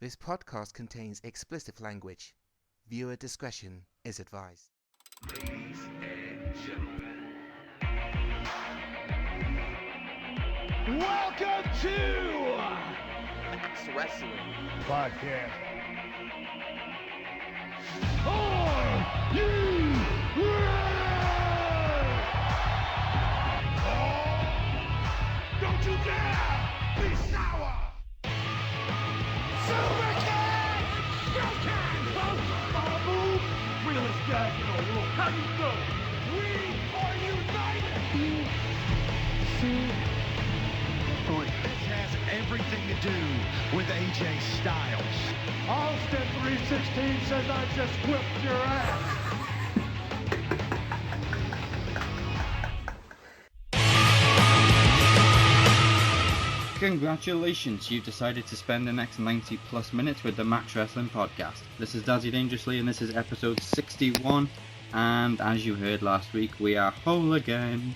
This podcast contains explicit language. Viewer discretion is advised. Ladies and gentlemen, welcome to Wrestling Podcast. Are you ready? Don't you dare be sour! Super King! Boom! Realest guys in the world. How you go? We are united! This has everything to do with AJ Styles. Austin 316 says I just whipped your ass. Congratulations, you've decided to spend the next 90 plus minutes with the Max Wrestling Podcast. This is Dazzy Dangerously and this is episode 61, and as you heard last week, we are whole again.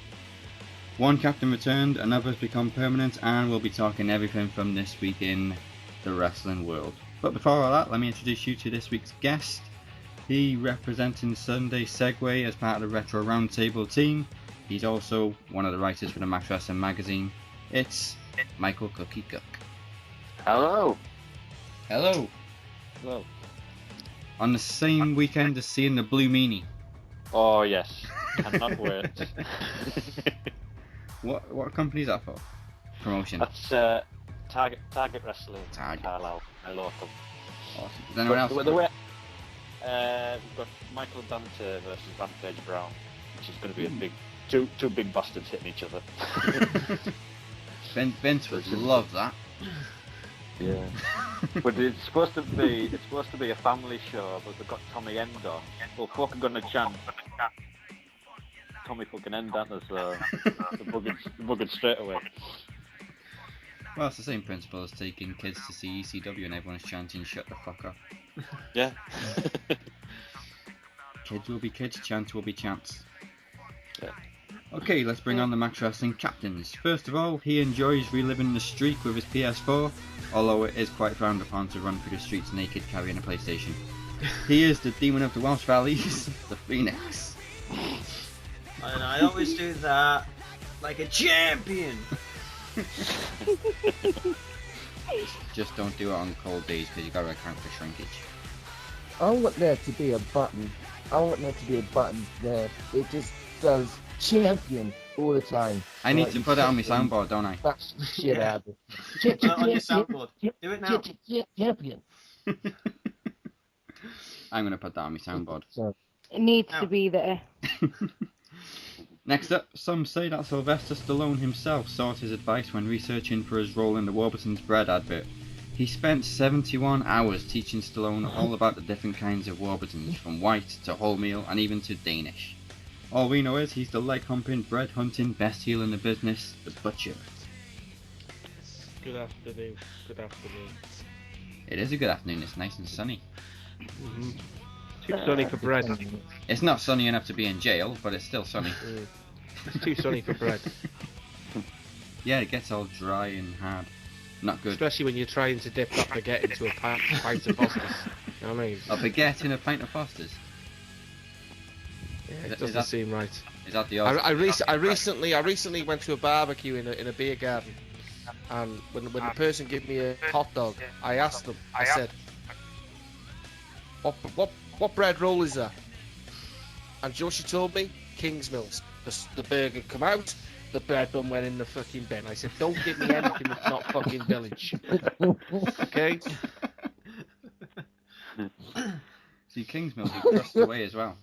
One captain returned, another has become permanent, and we'll be talking everything from this week in the wrestling world. But before all that, let me introduce you to this week's guest. He representing Sunday Segway as part of the Retro Roundtable team. He's also one of the writers for the Max Wrestling magazine. It's Michael Cookie Cook. Hello. Hello. Hello. On the same weekend as seeing the Blue Meanie. Oh yes, cannot wait. What company is that for? Promotion. That's Target Wrestling. Target. Carlisle, my local. Awesome. Is anyone else? We've got Michael Dante versus Rampage Brown, which is going to be a big two big bastards hitting each other. Vince would love that. Yeah. But it's supposed to be a family show, but they've got Tommy Ender. Well, fucking gonna chant Tommy fucking Ender as the buggered straight away. Well, it's the same principle as taking kids to see ECW and everyone's chanting "Shut the fuck up." Yeah. Kids will be kids, chants will be chants. Yeah. Okay, let's bring on the Max Wrestling captains. First of all, he enjoys reliving the streak with his PS4, although it is quite frowned upon to run through the streets naked carrying a PlayStation. He is the demon of the Welsh Valleys, the Phoenix. And I always do that like a champion. Just don't do it on cold days because you got to account for shrinkage. I want there to be a button. There. It just does champion all the time. I need to put it on my soundboard, don't I? That's the shit out of it. Put it on your soundboard. Do it now. Champion. I'm going to put that on my soundboard. It needs to be there. Next up, some say that Sylvester Stallone himself sought his advice when researching for his role in the Warburton's bread advert. He spent 71 hours teaching Stallone all about the different kinds of Warburtons, from white to wholemeal and even to Danish. All we know is he's the leg-humping, bread-hunting, best heel in the business, the Butcher. Good afternoon. It is a good afternoon, it's nice and sunny. Mm-hmm. Too sunny for bread. It's not sunny enough to be in jail, but it's still sunny. It's too sunny for bread. Yeah, it gets all dry and hard. Not good. Especially when you're trying to dip that baguette into a pint of Foster's. You know what I mean? A baguette in a pint of Foster's? Yeah, it doesn't seem right. Is that the I recently went to a barbecue in a beer garden, and when the person gave me a hot dog, I asked them. I said, "What bread roll is that?" And do you know what she told me? King's Mills. The burger come out, the bread bun went in the fucking bin. I said, "Don't give me anything that's not fucking Village." Okay. See, King's Mills is crushed away as well.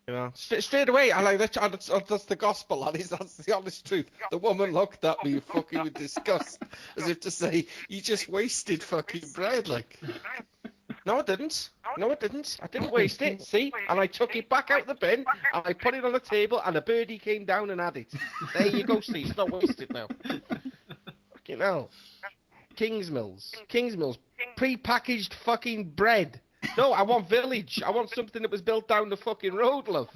You know, straight away, I like that's the gospel, that's the honest truth. The woman looked at me fucking with disgust, as if to say, "You just wasted fucking bread, like." No, I didn't. I didn't waste it, see? And I took it back out the bin, and I put it on the table, and a birdie came down and had it. There you go, see, it's not wasted now. Fucking hell. King's Mills, pre-packaged fucking bread. No, I want Village. I want something that was built down the fucking road, love.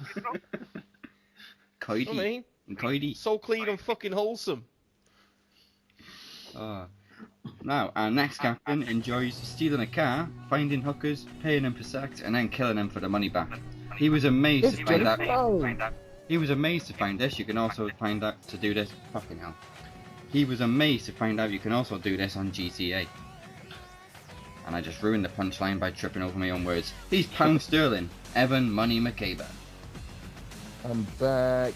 Coidy. You know what I mean? So clean and fucking wholesome. Now, our next captain enjoys stealing a car, finding hookers, paying them for sex, and then killing them for the money back. He was amazed It's to find out. Jericho. He was amazed to find this. You can also find out to do this. Fucking hell. He was amazed to find out you can also do this on GTA. And I just ruined the punchline by tripping over my own words. He's pound sterling, Evan Money McCabe. I'm back.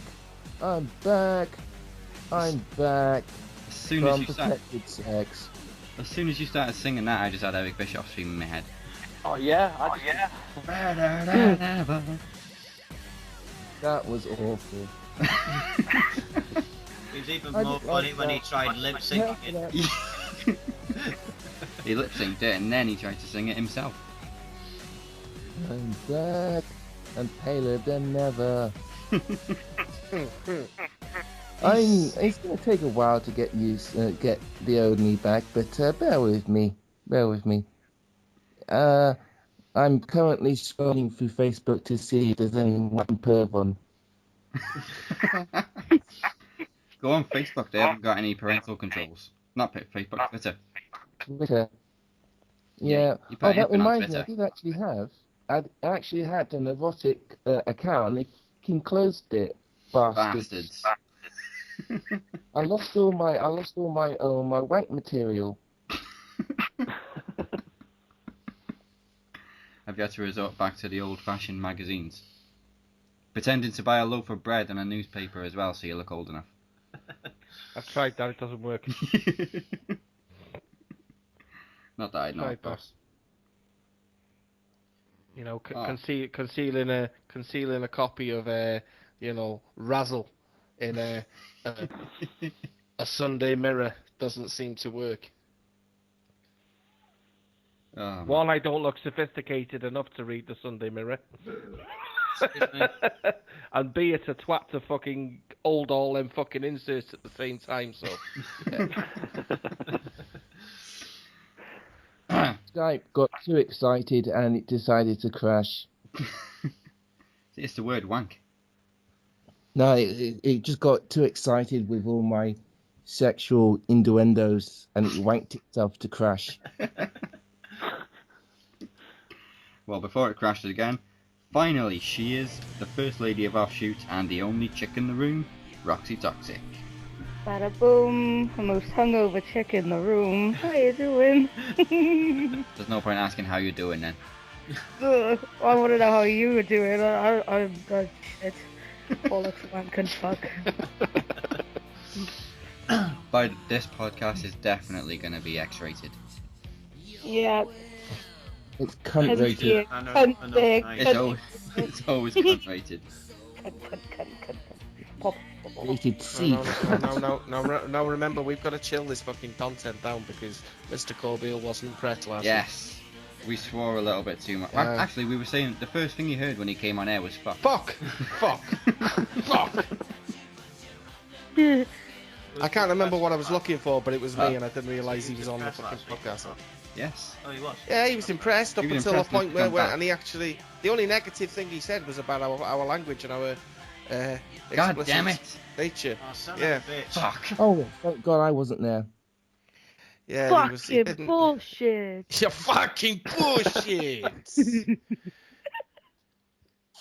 I'm back. I'm back. As soon as From you start, protected sex. as soon as you started singing that, I just had Eric Bischoff theme in my head. Oh yeah, That was awful. It was even I more didn't funny like when he that. tried lip syncing it. He lip synced it and then he tried to sing it himself. I'm back. I'm paler than ever. It's gonna take a while to get the old me back, but bear with me. Bear with me. I'm currently scrolling through Facebook to see if there's any one perv on. Go on Facebook, they haven't got any parental controls. Not Facebook, Twitter. Twitter. Yeah. you put Oh, that anything on reminds me. I Twitter. did actually have. I actually had an erotic account, and they fucking closed it. Bastards. I lost all my my wank material. Have you had to resort back to the old-fashioned magazines? Pretending to buy a loaf of bread and a newspaper as well, so you look old enough. I've tried that, it doesn't work. Not that I know, Tried of course. You know, Oh. concealing a copy of Razzle in a Sunday Mirror doesn't seem to work. Oh, One, I don't look sophisticated enough to read the Sunday Mirror. And B, it's a twat to fucking hold all them fucking inserts at the same time, so. Skype got too excited and it decided to crash. it's the word wank. No, it just got too excited with all my sexual innuendos and it wanked itself to crash. Well, before it crashes again, finally she is the first lady of Offshoot and the only chick in the room, Roxy Toxic. Bada boom, the most hungover chick in the room. How you doing? There's no point asking how you're doing then. Ugh, I want to know how you were doing. I'm good shit. Bollocks, wank and fuck. But this podcast is definitely going to be X-rated. Yeah. It's cunt rated. It's always cunt rated. Pop. Rated C. No, remember, we've got to chill this fucking content down because Mr. Corbeil wasn't impressed last week. Yes. We swore a little bit too much. Actually, we were saying the first thing he heard when he came on air was fuck. Fuck! Fuck! I can't remember what I was looking for, but it was me, and I didn't realise he was on the fucking podcast. Yes. Oh, he was? Yeah, he was impressed up He was until a impressed point enough to where come back. and he actually, the only negative thing he said was about our language and our God explicit damn it. nature. Oh, son Yeah. of a bitch. Fuck. Oh, thank God I wasn't there. Yeah, he Fucking didn't. bullshit. You fucking bullshit!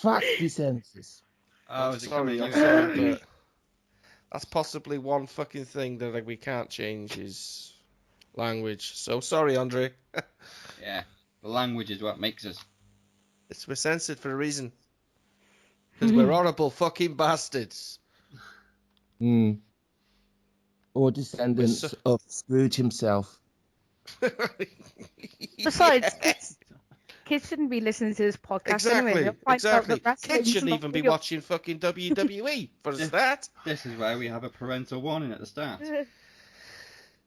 Fuck the census. Oh, I'm is it coming? sorry, but that's possibly one fucking thing that we can't change is language. So sorry, Andre. Yeah. The language is what makes us. We're censored for a reason. Because we're horrible fucking bastards. Or descendants of Scrooge himself. Besides, kids shouldn't be listening to this podcast anyway. They'll find out that wrestling's Kids shouldn't not even be real. watching fucking WWE for that. This is why we have a parental warning at the start.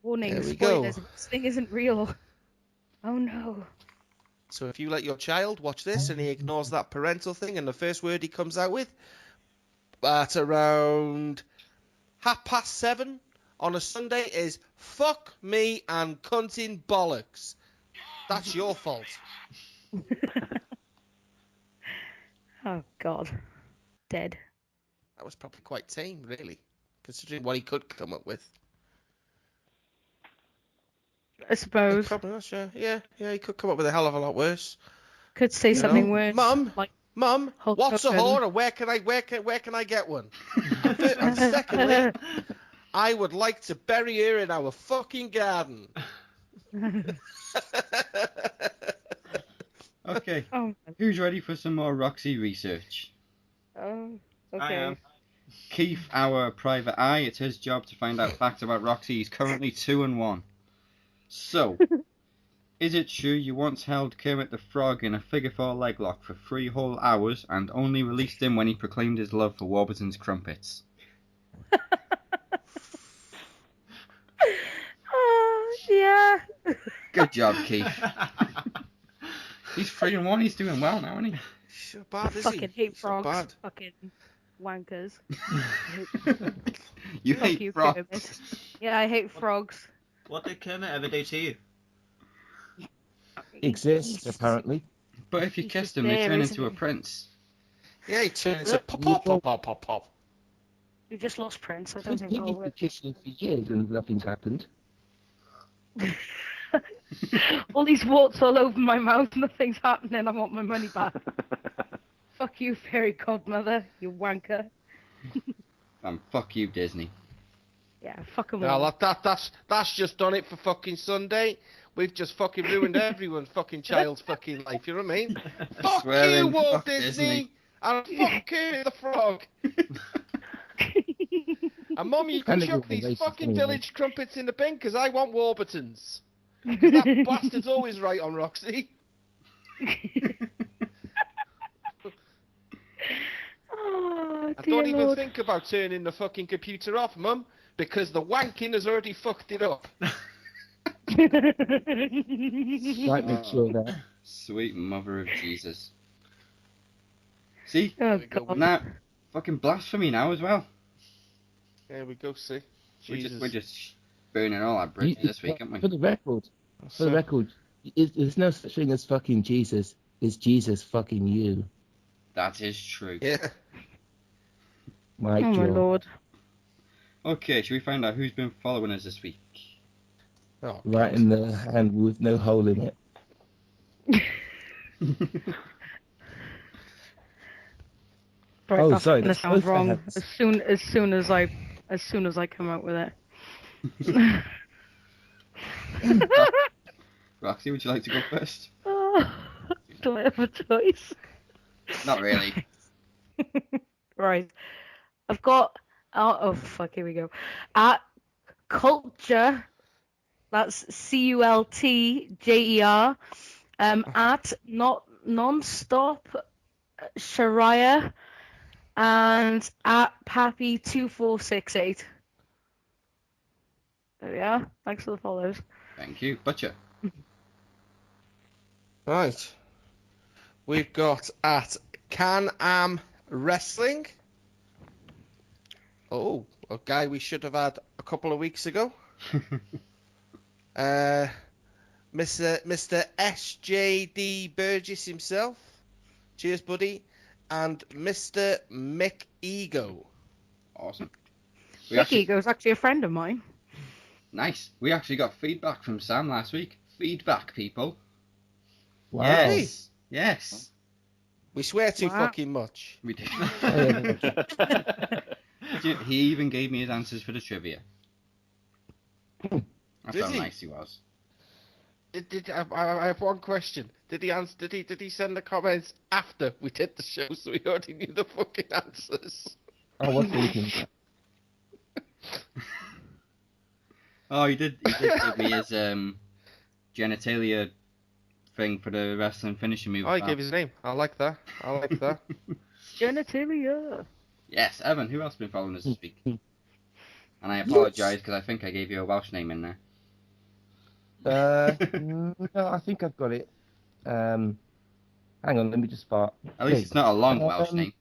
Warning, There we go. spoilers, wrestling isn't real. Oh no. So if you let your child watch this and he ignores that parental thing and the first word he comes out with at around 7:30 on a Sunday is fuck me and cunting bollocks, that's your fault. Oh god. Dead. That was probably quite tame, really, considering what he could come up with. I suppose. Probably not, sure. Yeah, he could come up with a hell of a lot worse. Could say You something know? worse. Mum, like Hulk what's a Hogan. whore, and where can I get one? And secondly, I would like to bury her in our fucking garden. Okay. Oh, Who's ready for some more Roxy research? okay. I am. Keith, our private eye, it's his job to find out facts about Roxy. He's currently 2-1. So, is it true you once held Kermit the Frog in a figure-4 leg lock for 3 whole hours and only released him when he proclaimed his love for Warburton's crumpets? Yeah. Good job, Keith. He's 3-1. He's doing well now, isn't he? So bad, is Fucking he? hate So frogs. bad. Fucking wankers. You Fuck hate you, frogs. Kermit. Yeah, I hate frogs. What did Kermit ever do to you? Exists, apparently. But if you He's kissed just him, they there, turn isn't into a he? prince. Yeah, he turned into pop. You just lost Prince. I don't think You've I'll been work. kissing for years and nothing's happened. All these warts all over my mouth. Nothing's happening. I want my money back. Fuck you, fairy godmother. You wanker. And fuck you, Disney. Yeah, fuck 'em Now, all. that's just done it for fucking Sunday. We've just fucking ruined everyone's fucking child's fucking life, you know what I mean? Fuck Swearing, you, Walt fuck Disney! Disney. And fuck Kermit the Frog! And Mum, you can Kinda chuck good these racist fucking anyway. village crumpets in the bin, because I want Warburtons. 'Cause that bastard's always right on Roxy. Oh, I dear don't even Lord. think about turning the fucking computer off, Mum, because the wanking has already fucked it up. Right, make sure that. Sweet mother of Jesus. See? Oh, we go. God. Now, fucking blasphemy now as well. There we go, see. Jesus. We're just burning all our bridges this week, aren't we? For the record, there's no such thing as fucking Jesus. It's Jesus fucking you. That is true. Yeah. My Oh, my jaw. Lord. Okay, should we find out who's been following us this week? Oh, Right in the hand with no hole in it. Right, Oh, that's sorry, gonna that's sound both wrong. hands. As soon as I come out with it. Roxy, would you like to go first? Do I have a choice? Not really. Right. I've got. Oh, fuck, here we go. At Culture, that's CULTJER, at Nonstop Sharia, and at Pappy2468. There we are. Thanks for the follows. Thank you. Butcher. Right. We've got at Can-Am Wrestling. Oh, a guy we should have had a couple of weeks ago. Mr. SJD Burgess himself. Cheers, buddy. And Mr. Mick Ego. Awesome. Mickey Ego's actually a friend of mine. Nice. We actually got feedback from Sam last week. Feedback, people. Wow. Yes. Yes. We swear too Wow. fucking much. We did. Yeah. He even gave me his answers for the trivia. That's Did how he? nice he was. I have one question. Did he send the comments after we did the show, so we already knew the fucking answers? I was thinking that. Oh, he did give me his genitalia thing for the wrestling finishing move. Oh, he gave his name. I like that. Genitalia. Yes, Evan, who else has been following us this week? And I apologise because I think I gave you a Welsh name in there. No, I think I've got it. Hang on, let me just fart. At least it's not a long Welsh name.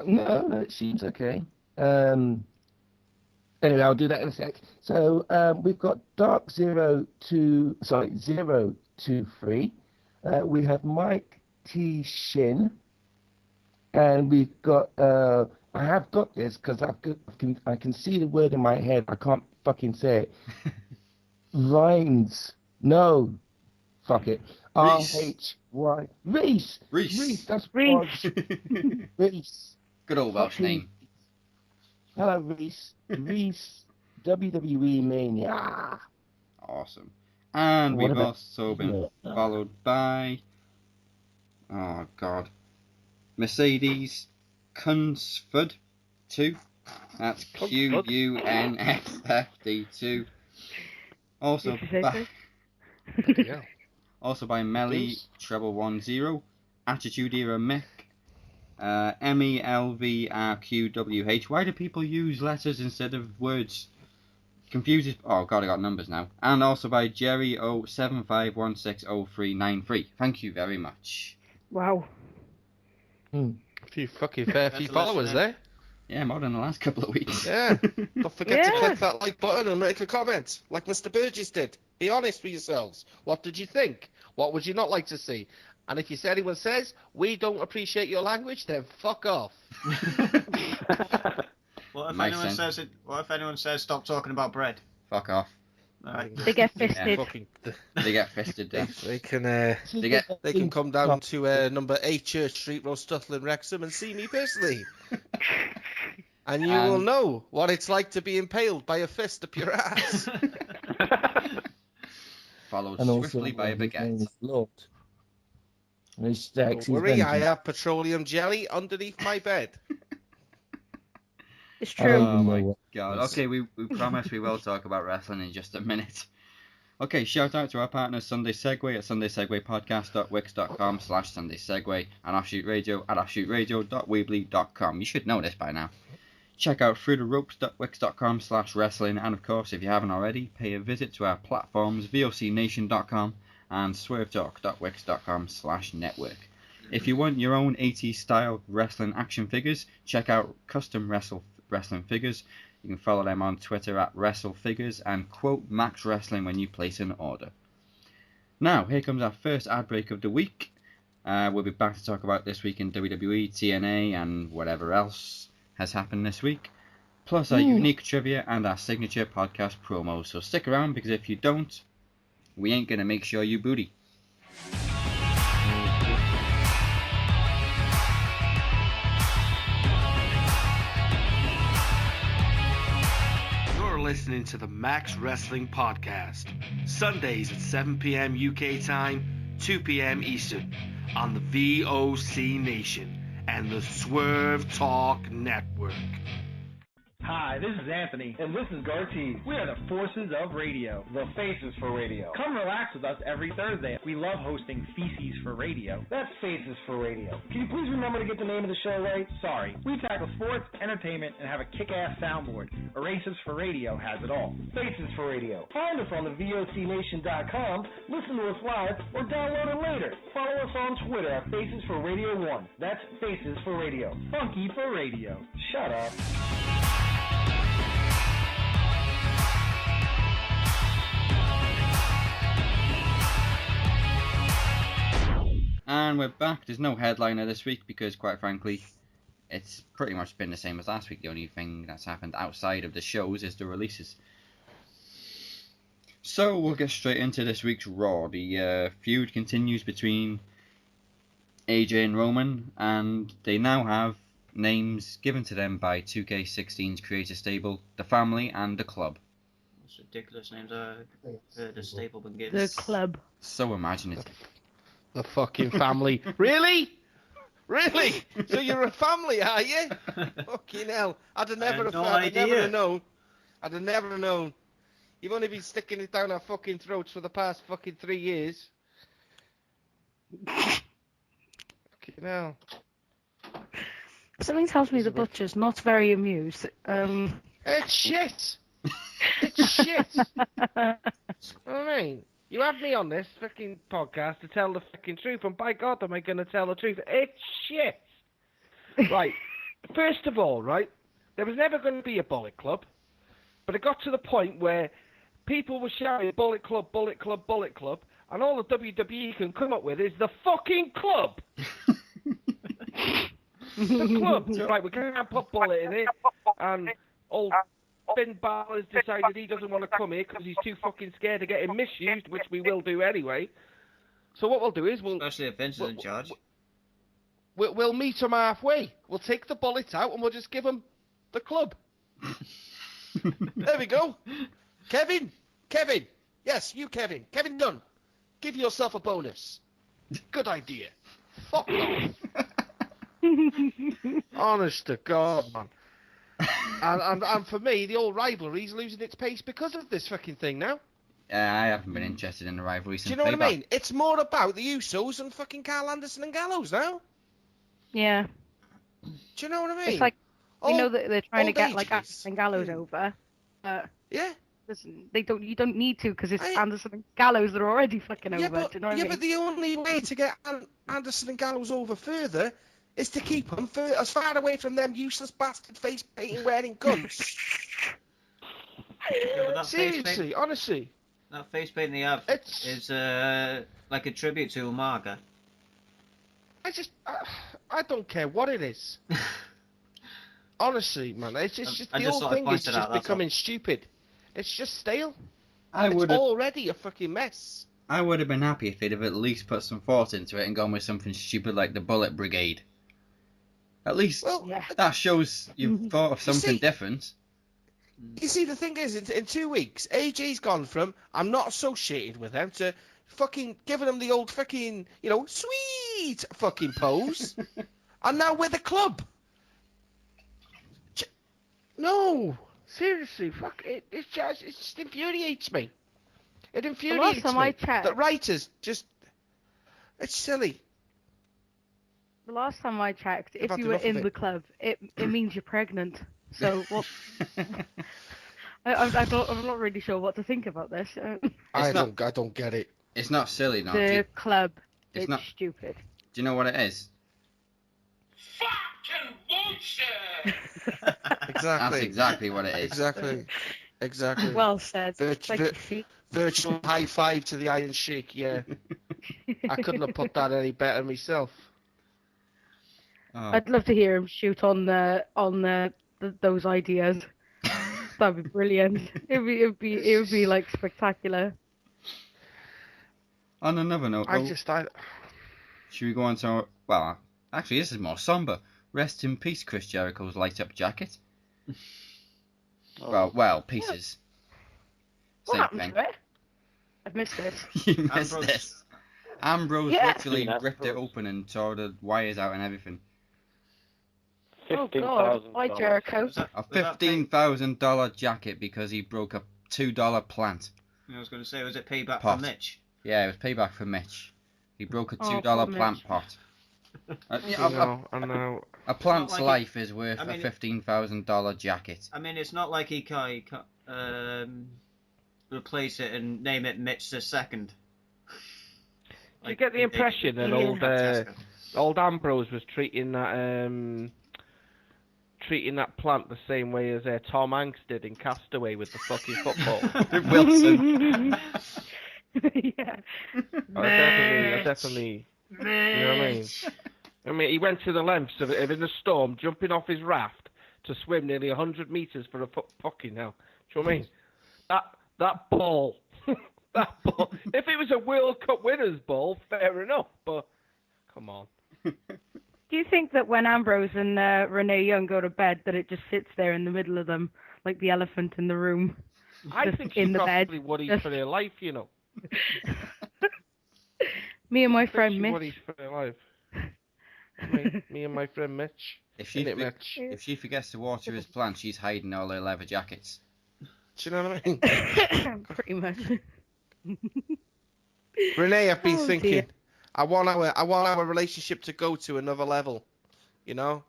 No, it seems okay. Anyway, I'll do that in a sec. So we've got Dark023. We have Mike T. Shin. And we've got, I have got this because I can see the word in my head. I can't fucking say it. Rhymes. No. Fuck it. Reese. R-H-Y. Reese. Reese. That's Reese. Reese. Good old Welsh Fucking- name. Hello, Reese. Reese. WWE Mania. Awesome. And What we've about- also been followed by, oh god, Mercedes Kunsford 2. That's Qunsfd2. Also Did you say by, Yeah. also by Melly Treble 10, Attitude Era Mick, MELVRQWH. Why do people use letters instead of words? Confuses. Oh god, I got numbers now. And also by Jerry 075160393. Thank you very much. Wow. A few fucking fair few followers there. Yeah, more than the last couple of weeks. Yeah. Don't forget to Yeah. click that like button and make a comment, like Mr. Burgess did. Be honest with yourselves. What did you think? What would you not like to see? And if anyone says, we don't appreciate your language, then fuck off. What if Makes anyone sense. says it? What if anyone says stop talking about bread? Fuck off. Alright. They get fisted. Fucking, They get fisted there. they can They get come down to number 8 Church Street, Rostuttle in Wrexham and see me personally. And you will know what it's like to be impaled by a fist up your ass. Followed And also, swiftly by a his name baguette. is Lord. His stacks Don't his worry, I vengeance. have petroleum jelly underneath my bed. It's I don't true. Oh even know my what god. it is. Okay, we promise we will talk about wrestling in just a minute. Okay, shout out to our partners Sunday Segway at sundaysegwaypodcast.wix.com/sundaysegway and Offshoot Radio at offshootradio.weebly.com. You should know this by now. Check out throughtheropes.wix.com/wrestling, and of course, if you haven't already, pay a visit to our platforms vocnation.com and swervetalk.wix.com/network. If you want your own 80s style wrestling action figures, check out Custom Wrestling Figures. You can follow them on Twitter at WrestleFigures and quote Max Wrestling when you place an order. Now, here comes our first ad break of the week. We'll be back to talk about this week in WWE, TNA, and whatever else has happened this week. Plus our unique trivia and our signature podcast promos. So stick around, because if you don't, we ain't gonna make sure you booty. You're listening to the Max Wrestling Podcast. Sundays at 7 p.m. UK time, 2 p.m. Eastern, on the VOC Nation and the Swerve Talk Network. Hi, this is Anthony. And this is Gartiz. We are the forces of radio. The faces for radio. Come relax with us every Thursday. We love hosting Feces for Radio. That's Faces for Radio. Can you please remember to get the name of the show right? Sorry. We tackle sports, entertainment, and have a kick-ass soundboard. Erases for Radio has it all. Faces for Radio. Find us on the VOCNation.com, listen to us live, or download it later. Follow us on Twitter at Faces for Radio 1. That's Faces for Radio. Funky for Radio. Shut up. And we're back. There's no headliner this week because, quite frankly, it's pretty much been the same as last week. The only thing that's happened outside of the shows is the releases. So we'll get straight into this week's Raw. The feud continues between AJ and Roman, and they now have names given to them by 2K16's creator stable, The Family and The Club. Those ridiculous names I've heard the stable been given. The club. So imaginative. The fucking family. Really? Really? So you're a family, are you? Fucking hell. I'd have never known. I'd have never known. You've only been sticking it down our fucking throats for the past fucking 3 years. Fucking hell. Something tells me the butcher's not very amused. It's shit. It's shit. I mean, you had me on this fucking podcast to tell the fucking truth, and by God, am I going to tell the truth? It's shit. Right. First of all, right, there was never going to be a Bullet Club, but it got to the point where people were shouting Bullet Club, Bullet Club, Bullet Club, and all the WWE can come up with is the fucking club. The club. Right, we're going to put Bullet in it, and old Finn Balor's decided he doesn't want to come here because he's too fucking scared of getting misused, which we will do anyway. So what we'll do is Especially if Vince is in charge. We'll meet him halfway. We'll take the bullet out and we'll just give him the club. There we go. Kevin. Yes, you, Kevin. Kevin Dunn. Give yourself a bonus. Good idea. Fuck off. Honest to God, man. And for me, the old rivalry's losing its pace because of this fucking thing now. I haven't been interested in the rivalry since Do you know what Payback. I mean? It's more about the Usos and fucking Carl Anderson and Gallows now. Yeah. Do you know what I mean? It's like, we know that they're trying to get like ages. Anderson and Gallows over. Yeah. You don't need to because it's Anderson and Gallows that are already fucking over. But, do you know what I mean? but the only way to get Anderson and Gallows over further is to keep them as far away from them useless bastard face painting wearing guns. Seriously, honestly. That face paint they have is like a tribute to Umaga. I don't care what it is. Honestly, man, it's just I the just whole thing is pointed just out, that's becoming stupid. It's just stale. I It's would have already a fucking mess. been happy if they'd have at least put some thought into it and gone with something stupid like the Bullet Brigade. At least that shows you've thought of something different. You see, the thing is, in 2 weeks, AJ's gone from I'm not associated with them to fucking giving them the old fucking, sweet fucking pose. And now we're the club. No, seriously, fuck it. It just infuriates me. It infuriates time me I checked- that writers just. It's silly. The last time I checked, if had you were enough of in it. the club, it means you're pregnant. So what? I'm not really sure what to think about this. I don't get it. It's not silly, no. The club, It's it's not- stupid. Do you know what it is? Exactly. That's exactly what it is. Exactly. Well said. Virtual high five to the Iron Sheik. Yeah. I couldn't have put that any better myself. Oh. I'd love to hear him shoot on those ideas. That'd be brilliant. It would be like spectacular. On another note, should we go on to... Well, actually, this is more somber. Rest in peace, Chris Jericho's light-up jacket. Well, pieces. What Same happened thing. to it? I've missed it. You missed this. Ambrose literally Ambrose. ripped it open and tore the wires out and everything. Oh God! Why Jericho? A $15,000 jacket because he broke a $2 plant. I was going to say, was it payback Pot. from Mitch? Yeah, it was payback for Mitch. He broke a $2 poor plant Mitch. pot. I know. A plant's like life is worth I mean, a $15,000 jacket. I mean, it's not like he can replace it and name it Mitch the Second. Do you get the impression that old Ambrose was treating that plant the same way as Tom Hanks did in Castaway with the fucking football? Wilson. Yeah. I definitely. You know what I mean? I mean, he went to the lengths of in a storm, jumping off his raft to swim nearly 100 meters for a fucking hell. Do you know what I mean? That ball. That ball. If it was a World Cup winners' ball, fair enough. But come on. Do you think that when Ambrose and Renee Young go to bed, that it just sits there in the middle of them, like the elephant in the room? I Just think in she's the bed. probably worried Just- for their life, you know. Me and my I think friend she Mitch. worries for their life. Me and my friend Mitch. If she, Innit, Mitch? if she forgets to water his plant, she's hiding all her leather jackets. Do you know what I mean? Pretty much. Renee, I've been Oh, thinking. dear. I want our relationship to go to another level. You know,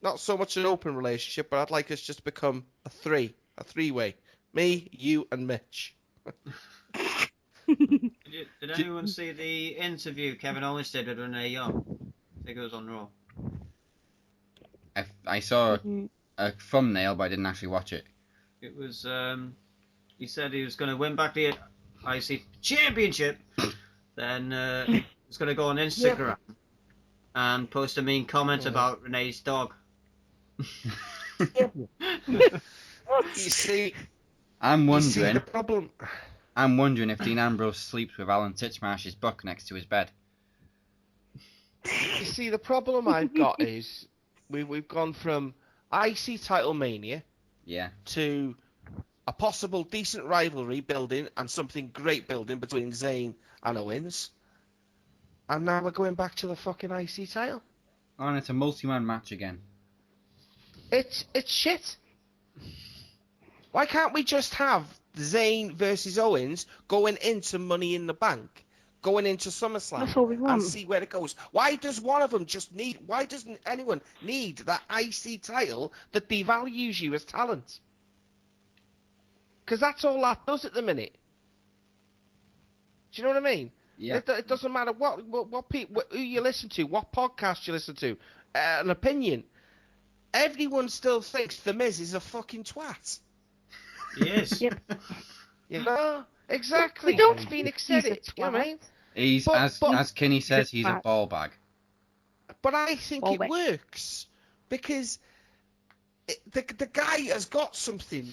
not so much an open relationship, but I'd like us just to become a three-way. Me, you, and Mitch. Did anyone see the interview Kevin Owens did with Renee Young? I think it was on Raw. I saw a thumbnail, but I didn't actually watch it. It was, he said he was going to win back the IC Championship, then he's going to go on Instagram and post a mean comment about Renee's dog. You see, I'm you see wondering. the problem. I'm wondering if Dean Ambrose sleeps with Alan Titchmarsh's book next to his bed. You see, the problem I've got is we've gone from IC title mania to a possible decent rivalry building and something great building between Zayn and Owens. And now we're going back to the fucking IC title. Oh, and it's a multi-man match again. It's shit. Why can't we just have Zayn versus Owens going into Money in the Bank, going into SummerSlam, That's all we want. and see where it goes? Why does one of them just need? Why doesn't anyone need that IC title that devalues you as talent? Because that's all that does at the minute. Do you know what I mean? Yeah. It doesn't matter who you listen to, what podcast you listen to, an opinion. Everyone still thinks The Miz is a fucking twat. He is. Yep. You know? Exactly. We don't Phoenix think said he's it. a You know what I mean? He's But- as Kinney says, he's a twat. ball bag. But I think Well, it wait. works because the guy has got something.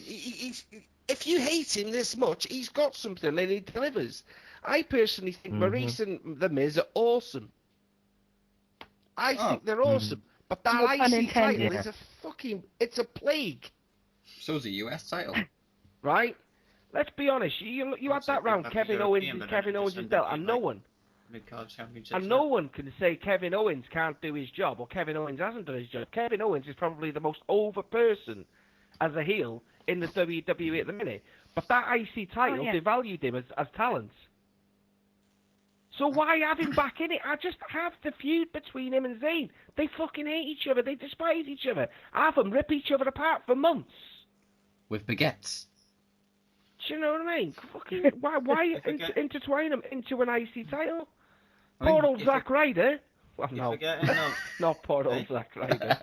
If you hate him this much, he's got something and he delivers. I personally think Maurice and The Miz are awesome. I think they're awesome. But that No pun IC title intended. is it's a plague, So's the US title. right? Let's be honest. You had that round, Kevin Owens and Kevin Owens' belt, and no one. Mid-card championship. And no one can say Kevin Owens can't do his job or Kevin Owens hasn't done his job. Kevin Owens is probably the most over person as a heel in the WWE at the minute. But that IC title devalued him as talent. So why have him back in it? I just have the feud between him and Zayn. They fucking hate each other. They despise each other. Have them rip each other apart for months. With baguettes. Do you know what I mean? Fucking why intertwine them into an IC title? Poor old Zack Ryder. Well, no, not poor old Zack Ryder.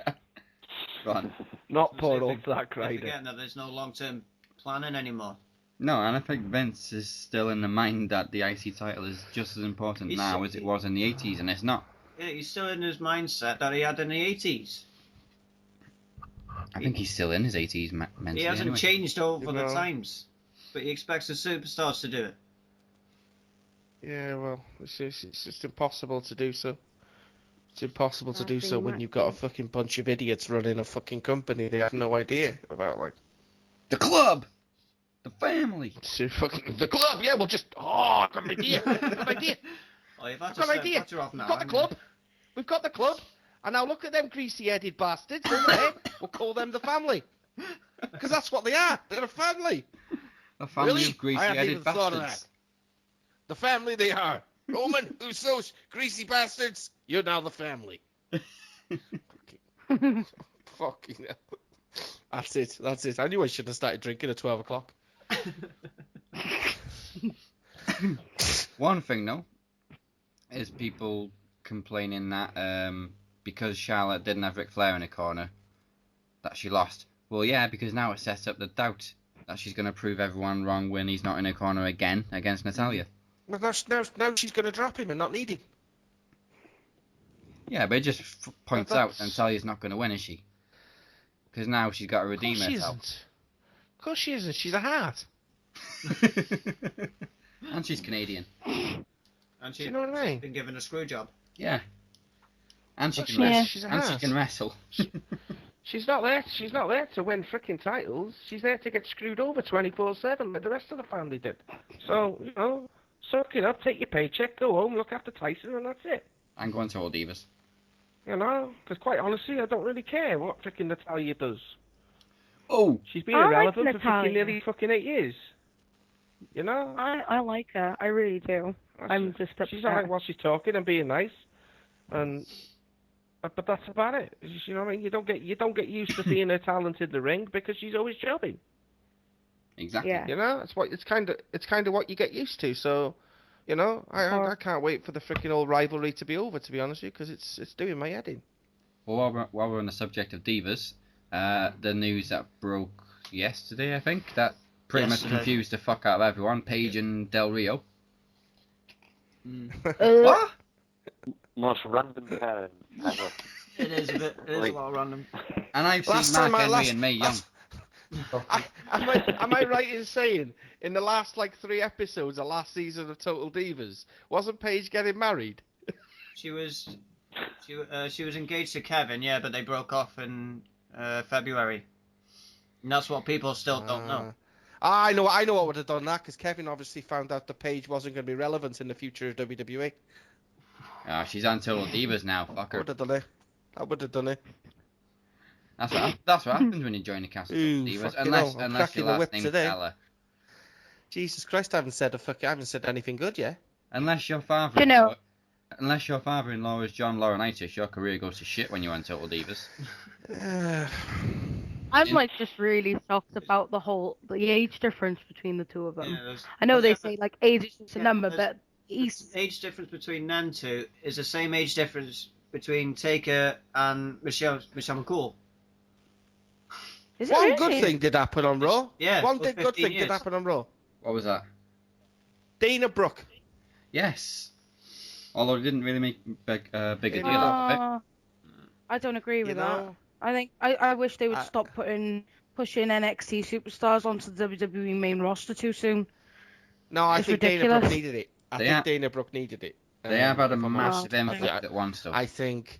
Right. Not poor old Zack You're Ryder. forgetting that there's no long-term planning anymore. No, and I think Vince is still in the mind that the IC title is just as important now as it was in the 80s, and it's not. Yeah, he's still in his mindset that he had in the 80s. I think he's still in his 80s mentally. He hasn't anyway. changed over the No. times, but he expects the superstars to do it. Yeah, well, it's just impossible to do so. It's impossible to I do think so you when might you've got a be. fucking bunch of idiots running a fucking company they have no idea about, like. The club! The family! So fucking the club, yeah, we'll just I've got an idea. I've got an idea. Oh, you've had I've to got an step idea. butter off now, We've got the haven't club. We've got the club. And now look at them greasy-headed bastards over there. We'll call them the family. Because that's what they are. They're a family. A family Really? of I hadn't greasy-headed even thought of bastards. that. The family they are. Roman, Usos, greasy bastards. You're now the family. Fucking hell. That's it. That's it. I knew I should have started drinking at 12 o'clock. One thing, though, is people complaining that because Charlotte didn't have Ric Flair in her corner, that she lost. Well, yeah, because now it sets up the doubt that she's going to prove everyone wrong when he's not in her corner again against Natalya. Well, now she's going to drop him and not need him. Yeah, but it just points But out that's- Natalya's not going to win, is she? Because now she's got to redeem Of course she herself. isn't. Of course she isn't. She's a heart. And she's Canadian. And Do she's you know what I mean? been given a screw job. Yeah. And she Well, can she is. wrestle. She's a And she heart. can wrestle. She's not there. She's not there to win frickin' titles. She's there to get screwed over 24/7 like the rest of the family did. So suck it up, take your paycheck, go home, look after Tyson, and that's it. And go on to all divas. Because quite honestly, I don't really care what frickin' Natalya does. Oh, She's been I like irrelevant for Natalya. nearly fucking 8 years. You know? I like her. I really do. I'm just upset. She's alright while she's talking and being nice, but that's about it. You know what I mean? You don't get used to seeing her talent in the ring because she's always jobbing. Exactly. Yeah. You know, it's kind of what you get used to. So, you know, I can't wait for the freaking old rivalry to be over. To be honest with you, because it's doing my head in. Well, while we're on the subject of divas, the news that broke yesterday, I think, that pretty much confused the fuck out of everyone. Paige and Del Rio. What? Most random pairing ever. It is a bit. It is a lot random. And I've Last seen Mark time I- Henry last- and Mae Young. Am I right in saying in the last like 3 episodes of last season of Total Divas, wasn't Paige getting married? She was engaged to Kevin, yeah, but they broke off in February. And that's what people still don't know. I know what would have done that, because Kevin obviously found out that Paige wasn't going to be relevant in the future of WWE. Ah, she's on Total Divas now. Fuck her. I would have done it. That's what happens when you join the cast of Total Divas, unless your last name's Ella. Jesus Christ, I haven't said anything good yet. Unless your father Unless your father-in-law is John Laurinaitis, your career goes to shit when you're on Total Divas. I'm like just really shocked about the age difference between the two of them. Yeah, I know they say like age is just a number, but the age difference between them two is the same age difference between Taker and Michelle McCool. One good thing did happen on Raw. Yeah, One good thing did happen on Raw. What was that? Dana Brooke. Yes. Although it didn't really make bigger deal out of it. I don't agree with that. I think I wish they would stop pushing NXT superstars onto the WWE main roster too soon. No, I think ridiculous. Dana Brooke needed it. I think Dana Brooke needed it. They have had a massive impact at one stuff. I think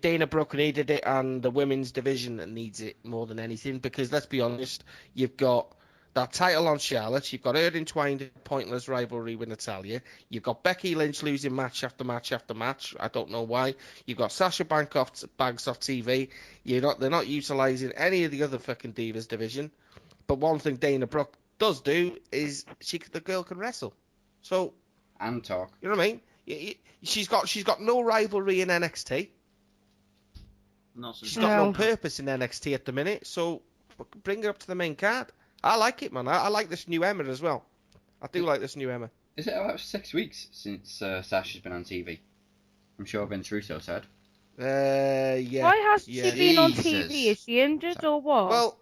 Dana Brooke needed it, and the women's division needs it more than anything, because let's be honest, you've got that title on Charlotte, you've got her entwined in a pointless rivalry with Natalya, you've got Becky Lynch losing match after match after match, I don't know why, you've got Sasha Banks off TV, they're not utilising any of the other fucking Divas division, but one thing Dana Brooke does do is the girl can wrestle, so... And talk. You know what I mean? She's got no rivalry in NXT. She's got no purpose in NXT at the minute, so bring her up to the main card. I like it, man. I like this new Emma as well. I do like this new Emma. Is it about 6 weeks since Sasha's been on TV? I'm sure Vince Russo said. Yeah. Why hasn't she been on TV? Is she injured or what? Well,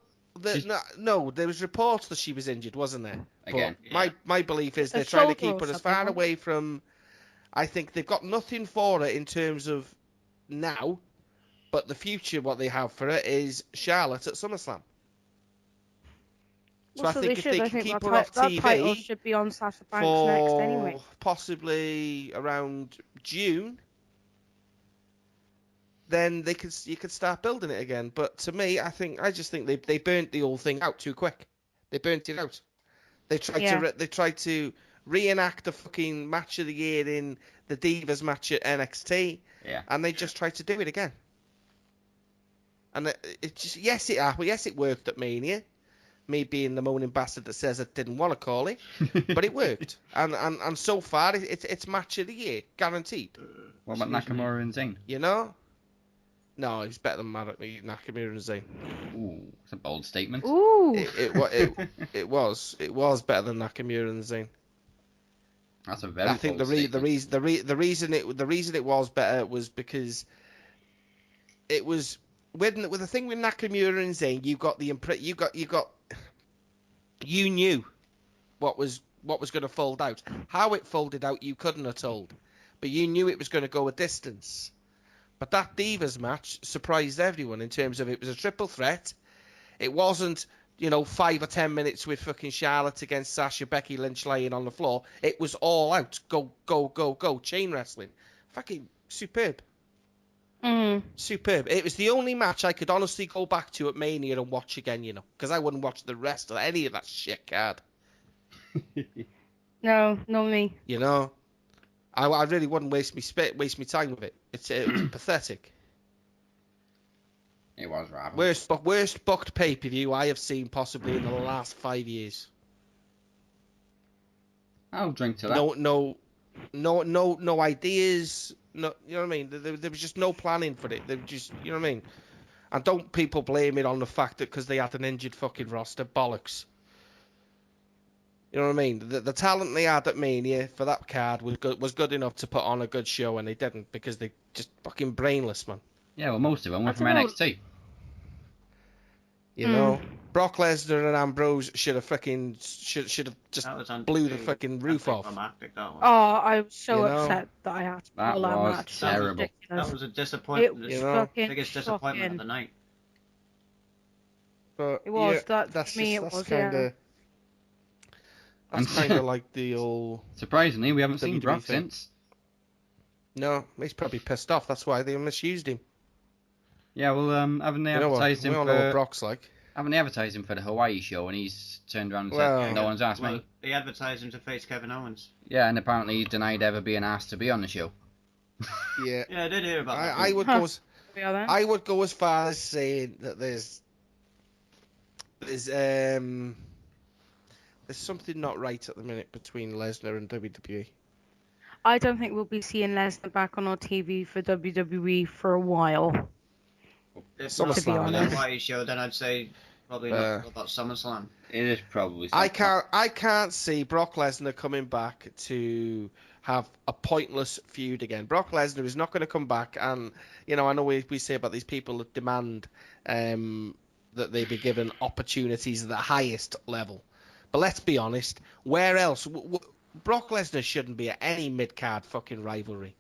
no, there was reports that she was injured, wasn't there? Again. But my belief is they're trying to keep her as far away from... I think they've got nothing for her in terms of now, but the future, what they have for her is Charlotte at SummerSlam. So I think if they can keep her off TV, that title should be on Sasha Banks next anyway. Possibly around June, then you could start building it again. But to me, I just think they burnt the whole thing out too quick. They burnt it out. They tried to reenact the fucking match of the year in the Divas match at NXT, and they just tried to do it again. And it just yes it worked at Mania. Me being the moaning bastard that says I didn't want to call it, but it worked. and so far it's match of the year, guaranteed. What about Nakamura and Zayn? You know? No, he's better than Nakamura and Zayn. Ooh, that's a bold statement. Ooh. It was better than Nakamura and Zayn. That's a very. I think the reason it was better was because it was with the thing with Nakamura and Zayn, you knew what was going to fold out. How it folded out, you couldn't have told, but you knew it was going to go a distance. But that Divas match surprised everyone in terms of it was a triple threat. It wasn't, 5 or 10 minutes with fucking Charlotte against Sasha, Becky Lynch laying on the floor. It was all out. Go, go, go, go. Chain wrestling. Fucking superb. Superb. It was the only match I could honestly go back to at Mania and watch again, because I wouldn't watch the rest of any of that shit card. No, not me. I really wouldn't waste my time with it. It was pathetic. It was rather. Worst booked pay-per-view I have seen possibly in the last 5 years. I'll drink to that. No ideas. No, you know what I mean? There was just no planning for it. They were just, you know what I mean? And don't people blame it on the fact that because they had an injured fucking roster. Bollocks. You know what I mean? The talent they had at Mania for that card was good enough to put on a good show, and they didn't because they just fucking brainless, man. Yeah, well, most of them were from NXT. Brock Lesnar and Ambrose should have just blew the fucking roof off. Oh, I was so upset that I had to pull that match. Terrible. That was a disappointment. It was fucking biggest disappointment of the night. But It was, yeah, that to me it was, yeah. That's kind of like the old. Surprisingly, we haven't seen WWE Brock thing. since. No, he's probably pissed off. That's why they misused him. Yeah, well, haven't they You know what? advertised him We all for? know what Brock's like. Haven't they advertised him for the Hawaii show, and he's turned around and Well, said, "No one's asked Well, me." he advertised him to face Kevin Owens. Yeah, and apparently he denied ever being asked to be on the show. Yeah. Yeah, I did hear about that. I would go as far as saying that there's something not right at the minute between Lesnar and WWE. I don't think we'll be seeing Lesnar back on our TV for WWE for a while. If not to be for the honest. Hawaii show, then I'd say probably not about SummerSlam. It is probably. I can't see Brock Lesnar coming back to have a pointless feud again. Brock Lesnar is not going to come back, and I know we say about these people that demand that they be given opportunities at the highest level. But let's be honest, where else? Brock Lesnar shouldn't be at any mid-card fucking rivalry.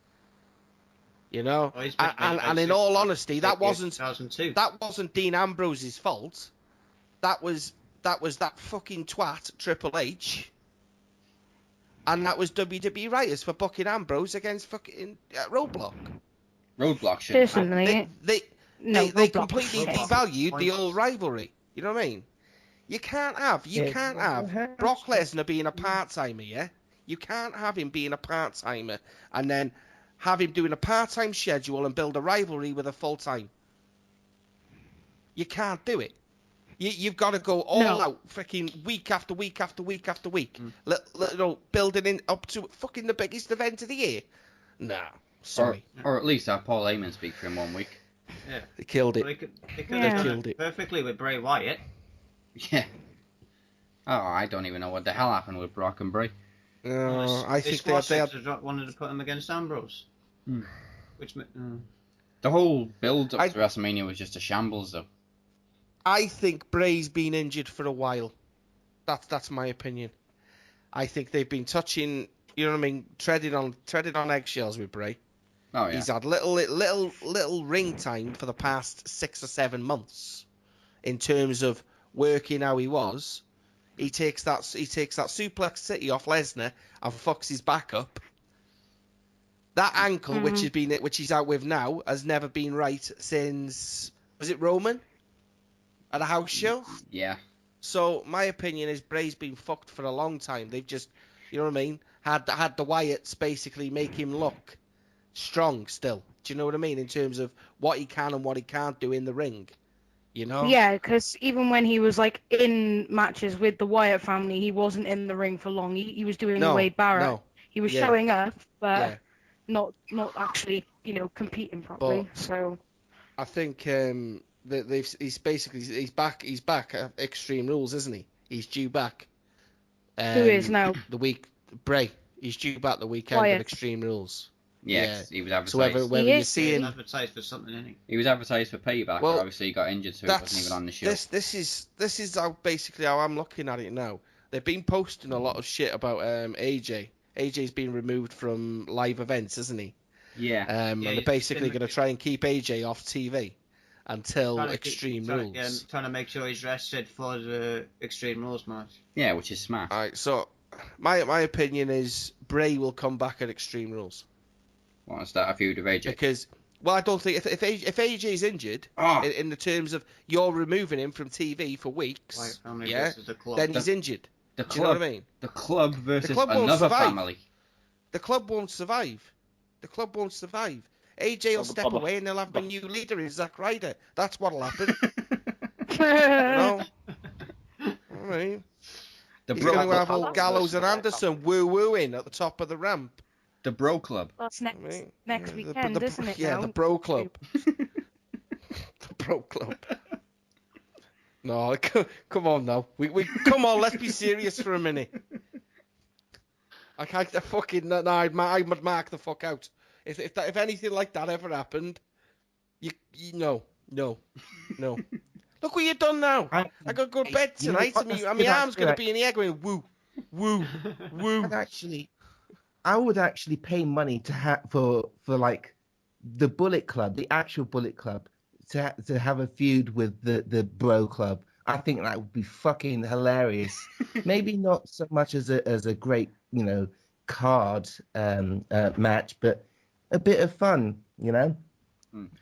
Oh, he's been and in all honesty, that wasn't 2002. that wasn't Dean Ambrose's fault. That was that fucking twat Triple H. And that was WWE writers for booking Ambrose against fucking Roadblock. Roadblock shit. Personally, They Roadblock completely shit. devalued the old rivalry. You know what I mean? You can't have Brock Lesnar being a part-timer, yeah? You can't have him being a part-timer and then have him doing a part-time schedule and build a rivalry with a full-time. You can't do it. You've got to go all out, freaking week after week after week after week. Building in up to fucking the biggest event of the year. Nah, sorry. Or at least have Paul Heyman speak for him 1 week. Yeah. They killed it. Well, they could have done it perfectly with Bray Wyatt. Yeah. Oh, I don't even know what the hell happened with Brock and Bray. I think they wanted to put him against Ambrose. Which the whole build up to WrestleMania was just a shambles, though. I think Bray's been injured for a while. That's my opinion. I think they've been touching, you know what I mean, treading on eggshells with Bray. Oh yeah. He's had little ring time for the past 6 or 7 months, in terms of working how he was. He takes that suplex city off Lesnar and fucks his back up. That ankle, which he's out with now, has never been right since, was it Roman? At a house show? Yeah. So my opinion is Bray's been fucked for a long time. They've just, you know what I mean, had the Wyatts basically make him look strong still. Do you know what I mean? In terms of what he can and what he can't do in the ring. You know? Yeah, because even when he was like in matches with the Wyatt family, he wasn't in the ring for long. He was doing the Wade Barrett. No. He was showing up, but not actually, competing properly. So I think he's back at Extreme Rules, isn't he? He's due back. Who is now? Bray. He's due back the weekend Wyatt. at Extreme Rules. Yeah, he was advertised. So whether you see him, advertised for something, isn't he? He was advertised for Payback, Well, but obviously he got injured, so he wasn't even on the show. This is how I'm looking at it now. They've been posting a lot of shit about AJ. AJ's been removed from live events, isn't he? Yeah. And they're basically going to try and keep AJ off TV until Extreme Rules. Trying to make sure he's rested for the Extreme Rules match. Yeah, which is smart. All right, so my opinion is Bray will come back at Extreme Rules. Want to start a feud with AJ? Because, I don't think if AJ's injured, in the terms of you're removing him from TV for weeks, then he's injured. The Do you know what I mean? The club versus won't another survive. family. The club won't survive. AJ will step away and they'll have a new leader in Zack Ryder. That's what'll happen. No. I mean, he's going to have old Gallows and Anderson woo-wooing at the top of the ramp. The Bro Club. That's next weekend, isn't it? Yeah, now? the Bro Club. The Bro Club. No, come on now. We come on. Let's be serious for a minute. I can't fucking no. I would mark the fuck out. If anything like that ever happened, you no. Look what you've done now. I got to go to bed tonight, and my arm's going to be in the air going woo, woo, woo. I would actually pay money to have for like the Bullet Club, the actual Bullet Club, to have a feud with the Bro Club I think that would be fucking hilarious. Maybe not so much as a great, card match, but a bit of fun,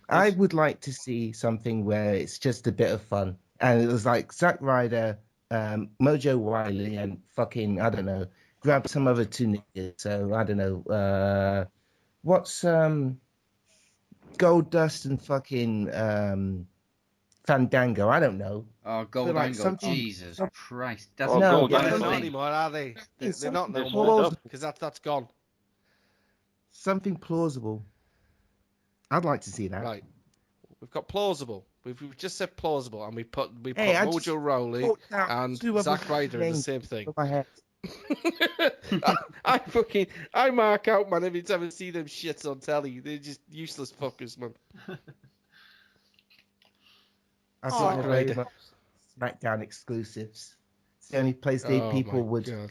I would like to see something where it's just a bit of fun. And it was like Zack Ryder, Mojo Wiley, and fucking, I don't know, grab some other two niggas. So, I don't know, what's Gold Dust and fucking Fandango? I don't know. Oh, But, like, Goldango, something- Jesus Christ. That's Oh, No, They're Goldango. not anymore, are they? They're not no Something more plausible. because that's gone. Something plausible. I'd like to see that. Right. We've got plausible. We've just said plausible, and we put Hey, I just Mojo Rowley thought out and two other Zack Ryder in the names same thing. in my head. I mark out, man, every time I see them shits on telly. They're just useless fuckers, man. I Zack thought they were very Ryder. much SmackDown exclusives. It's the only place Oh, people my would God.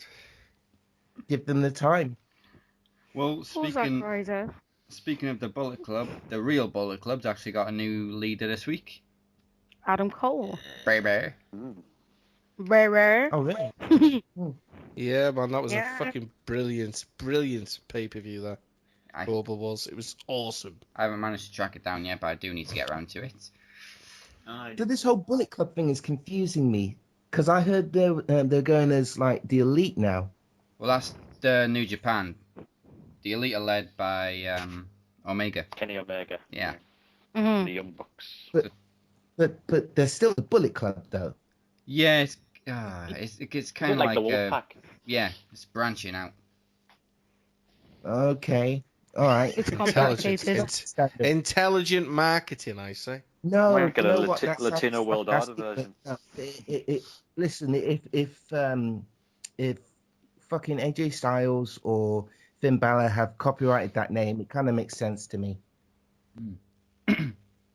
give them the time. Well, Poor Zack Ryder. speaking of the Bullet Club, the real Bullet Club's actually got a new leader this week. Adam Cole. Baby. Rare. Oh, really? Yeah, man, that was Yeah. a fucking brilliant pay-per-view, that. Global was. It was awesome. I haven't managed to track it down yet, but I do need to get around to it. So this whole Bullet Club thing is confusing me because I heard they're going as like the Elite now. Well, that's the New Japan. The Elite are led by Omega. Kenny Omega. Yeah. Mm-hmm. The Young Bucks. But they're still the Bullet Club though. Yeah, it's kind of like the like Wolfpack. yeah, it's branching out. Okay. All right. It's complicated. Intelligent marketing, I say. No, Might get you a know what? That Latino sounds World Order fantastic, version. but, listen, if fucking AJ Styles or Finn Balor have copyrighted that name, it kind of makes sense to me.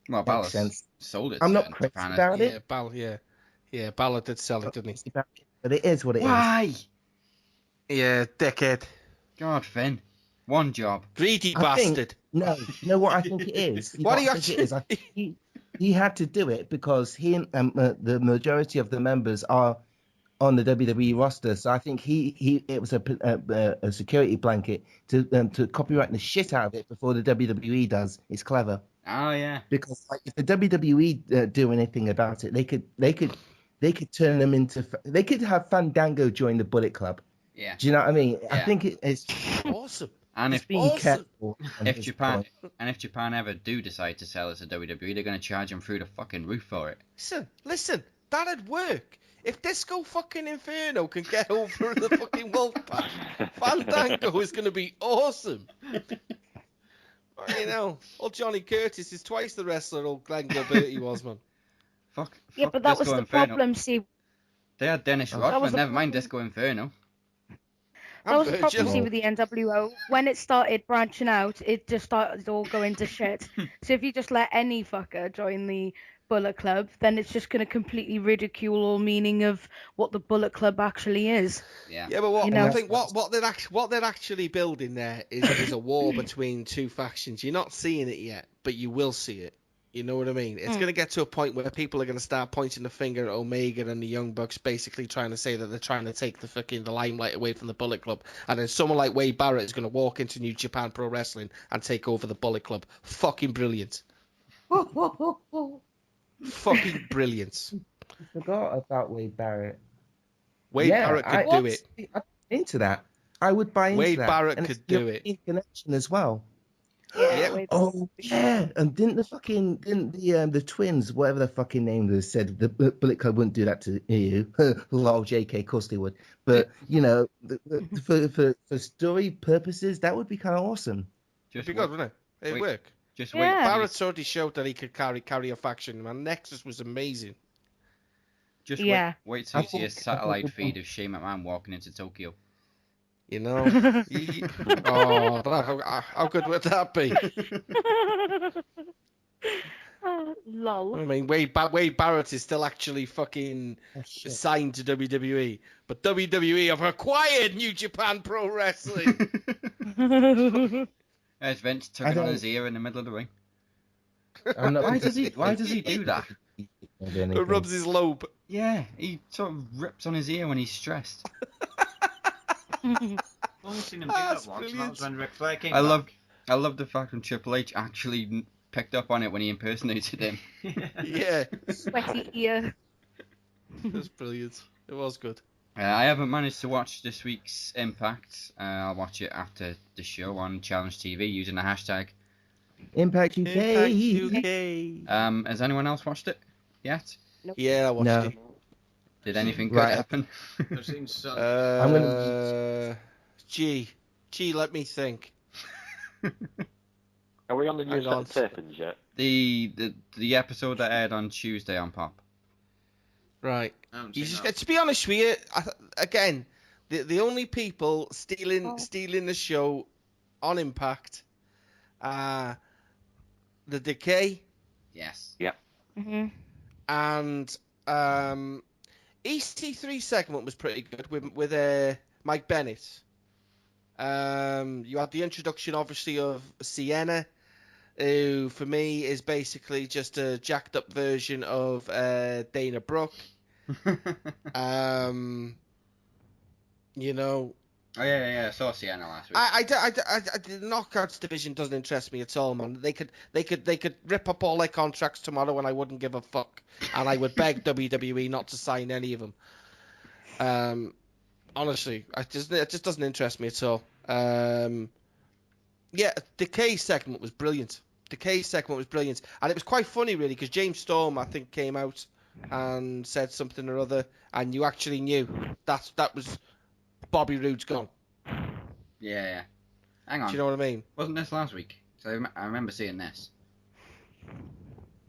Well, Balor Makes sense. sold it. I'm to not crazy Japan. about it, Yeah, Balor did sell it, didn't he? but it is what it is. Why? Yeah, dickhead. God, Finn. One job. Greedy I think- bastard. No, you know what I think it is? You know What do you I think it is? I think he had to do it because he and the majority of the members are on the WWE roster. So I think it was a security blanket to copyright the shit out of it before the WWE does. It's clever Oh yeah. because like, if the WWE do anything about it, they could turn them into. They could have Fandango join the Bullet Club. Yeah. Do you know what I mean? I Yeah. think it's Awesome. And just if being careful. on if his Japan part. ever do decide to sell it to WWE, they're going to charge them through the fucking roof for it. Listen, that'd work. If Disco fucking Inferno can get over the fucking Wolfpack, Fandango is going to be awesome. Old Johnny Curtis is twice the wrestler old Glenn Gilberti was, man. Fuck. Yeah, but that was Disco the Inferno. problem. See, They had Dennis That Rodman. was the Never mind problem. Disco Inferno. that was the problem. Virgil. See, with the NWO, when it started branching out, it just started all going to shit. So if you just let any fucker join the Bullet Club, then it's just going to completely ridicule all meaning of what the Bullet Club actually is. Yeah. Yeah, but what You know- I think what they're actually building there is a war between two factions. You're not seeing it yet, but you will see it. You know what I mean? It's going to get to a point where people are going to start pointing the finger at Omega and the Young Bucks, basically trying to say that they're trying to take the limelight away from the Bullet Club. And then someone like Wade Barrett is going to walk into New Japan Pro Wrestling and take over the Bullet Club. Fucking brilliant. Fucking brilliant. I forgot about Wade Barrett. Wade Barrett could do it. I'm into that. I would buy into Wade that. Barrett And could it's the do it. European connection as well. Yeah. Wade- Oh yeah, and didn't the twins, whatever the fucking name was, said the Bullet Club wouldn't do that to you? Lol, JK, of course they would. But for story purposes, that would be kind of awesome. It'd be good, wouldn't it? It'd Wait. work. Just Yeah. wait. Barrett's already showed that he could carry a faction, man. Nexus was amazing. Just Yeah. wait till I you see a think- satellite feed of Shane McMahon walking into Tokyo. You know? How good would that be? Lol. I mean, Wade Barrett is still actually fucking shit. signed to WWE, but WWE have acquired New Japan Pro Wrestling. As Vince took I it on don't- his ear in the middle of the ring. I'm not. Why does he do that? It rubs his lobe. Yeah, he sort of rips on his ear when he's stressed. I've only seen him do that once, and that was when Ric Flair came I back. love the fact when Triple H actually picked up on it when he impersonated him. Yeah. Sweaty ear. It was brilliant. It was good. I haven't managed to watch this week's Impact. I'll watch it after the show on Challenge TV using the hashtag Impact UK. Has anyone else watched it yet? Nope. Yeah, I watched it. Did anything good Right. happen? I've seen some. I'm gonna. Gee, let me think. Are we on the new Hang on. tapings yet? The episode that aired on Tuesday on Pop. Right. I haven't You seen just that. to be honest with you, again, the only people stealing the show on Impact are the Decay Yes. Yeah. Mhm. and EC3 segment was pretty good with Mike Bennett. You had the introduction, obviously, of Sienna, who for me is basically just a jacked up version of Dana Brooke. You know. Oh yeah. I saw Sienna last week. The Knockouts division doesn't interest me at all, man. They could rip up all their contracts tomorrow, and I wouldn't give a fuck. And I would beg WWE not to sign any of them. Honestly, it just doesn't interest me at all. Yeah, Decay segment was brilliant. And it was quite funny, really, because James Storm, I think, came out and said something or other, and you actually knew that was Bobby Roode's gone. Yeah. Hang on. Do you know what I mean? Wasn't this last week? So I remember seeing this.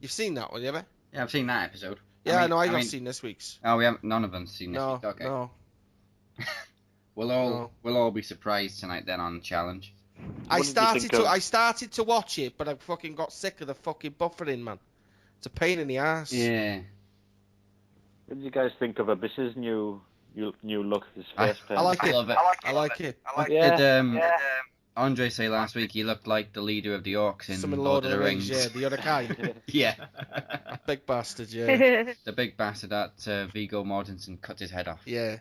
You've seen that one, yeah? Yeah, I've seen that episode. Yeah, I I've seen this week's. Oh, we haven't. None of us seen this No, week. Okay. no. We'll all be surprised tonight then on Challenge. I started to watch it, but I fucking got sick of the fucking buffering, man. It's a pain in the ass. Yeah. What did you guys think of Abyss's new look? His face paint? I like it. love it. I like it. Did Andre say last week he looked like the leader of the Orcs in Some in Lord of the Rings? Yeah, the other guy. Yeah. Big bastard, yeah. The big bastard that Viggo Mortensen cut his head off. Yeah.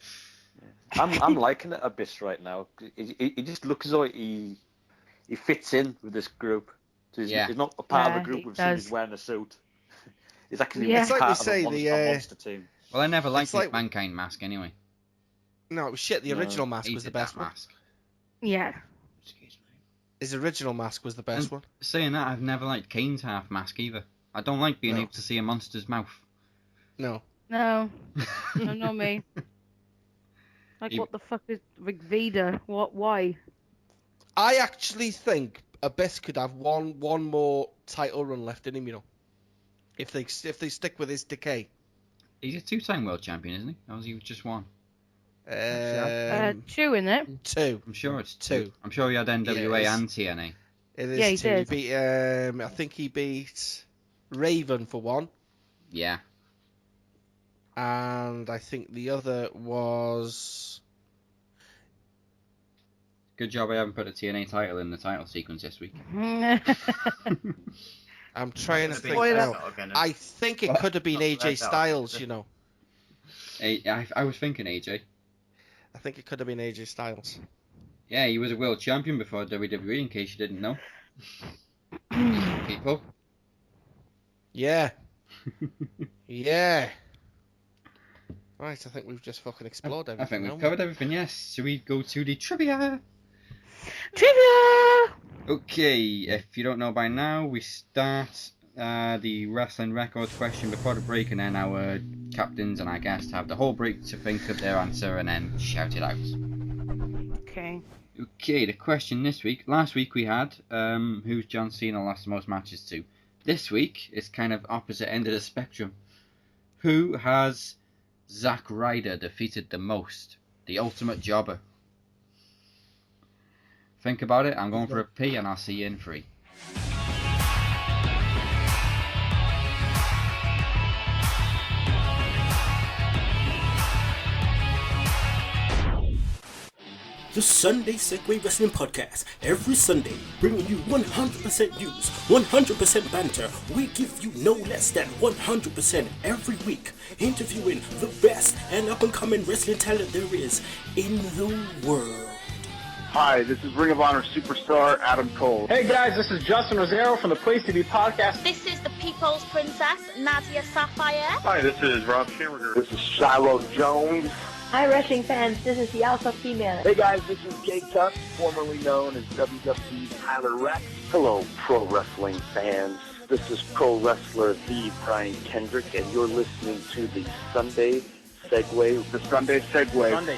I'm liking it Abyss right now. He just looks as though he fits in with this group. So he's not a part of a group with somebody wearing a suit. He's actually It's like we part say, of a monster team. Well, I never liked It's like- his Mankind mask anyway. No, it was shit. The original mask Hated was the best that one. mask. Yeah. His original mask was the best one. Saying that, I've never liked Kane's half mask either. I don't like being able to see a monster's mouth. No. No, not me. Like, what the fuck is Rick Vader? What? Why? I actually think Abyss could have one more title run left in him, you know. If they stick with his Decay. He's a two-time world champion, isn't he? Or is he just one? Two, isn't it? Two. I'm sure it's Two. two. I'm sure he had NWA Yeah, and TNA. It is Yeah, he two. did. He beat, I think he beat Raven for one. Yeah. And I think the other was... Good job I haven't put a TNA title in the title sequence this week. I'm trying to It's think gonna be now. Prescott again, I think it could have been AJ Prescott. Styles, you know. I was thinking AJ. I think it could have been AJ Styles. Yeah, he was a world champion before WWE, in case you didn't know. People. Yeah. Yeah. Right, I think we've just fucking explored everything. I think we've haven't covered everything, yes. Should we go to the trivia? Trivia! Okay, if you don't know by now, we start the wrestling records question before the break, and then our captains and our guests have the whole break to think of their answer and then shout it out. Okay. Okay, the question this week. Last week we had who's John Cena lost the most matches to. This week it's kind of opposite end of the spectrum. Who has Zack Ryder defeated the most? The ultimate jobber. Think about it. I'm going for a P, and I'll see you in 3. the Sunday Segway Wrestling Podcast. Every Sunday, bringing you 100% news, 100% banter. We give you no less than 100% every week, interviewing the best and up-and-coming wrestling talent there is in the world. Hi, this is Ring of Honor superstar Adam Cole. Hey guys, this is Justin Rosero from the Place to Be podcast. This is the People's Princess, Nadia Sapphire. Hi, this is Rob Shammerger. This is Shiloh Jones. Hi, wrestling fans. This is Yalsa Female. Hey guys, this is Jay Tuck, formerly known as WWE's Tyler Rex. Hello, pro wrestling fans. This is pro wrestler The Brian Kendrick, and you're listening to the Sunday Segway. The Sunday Segway. Sunday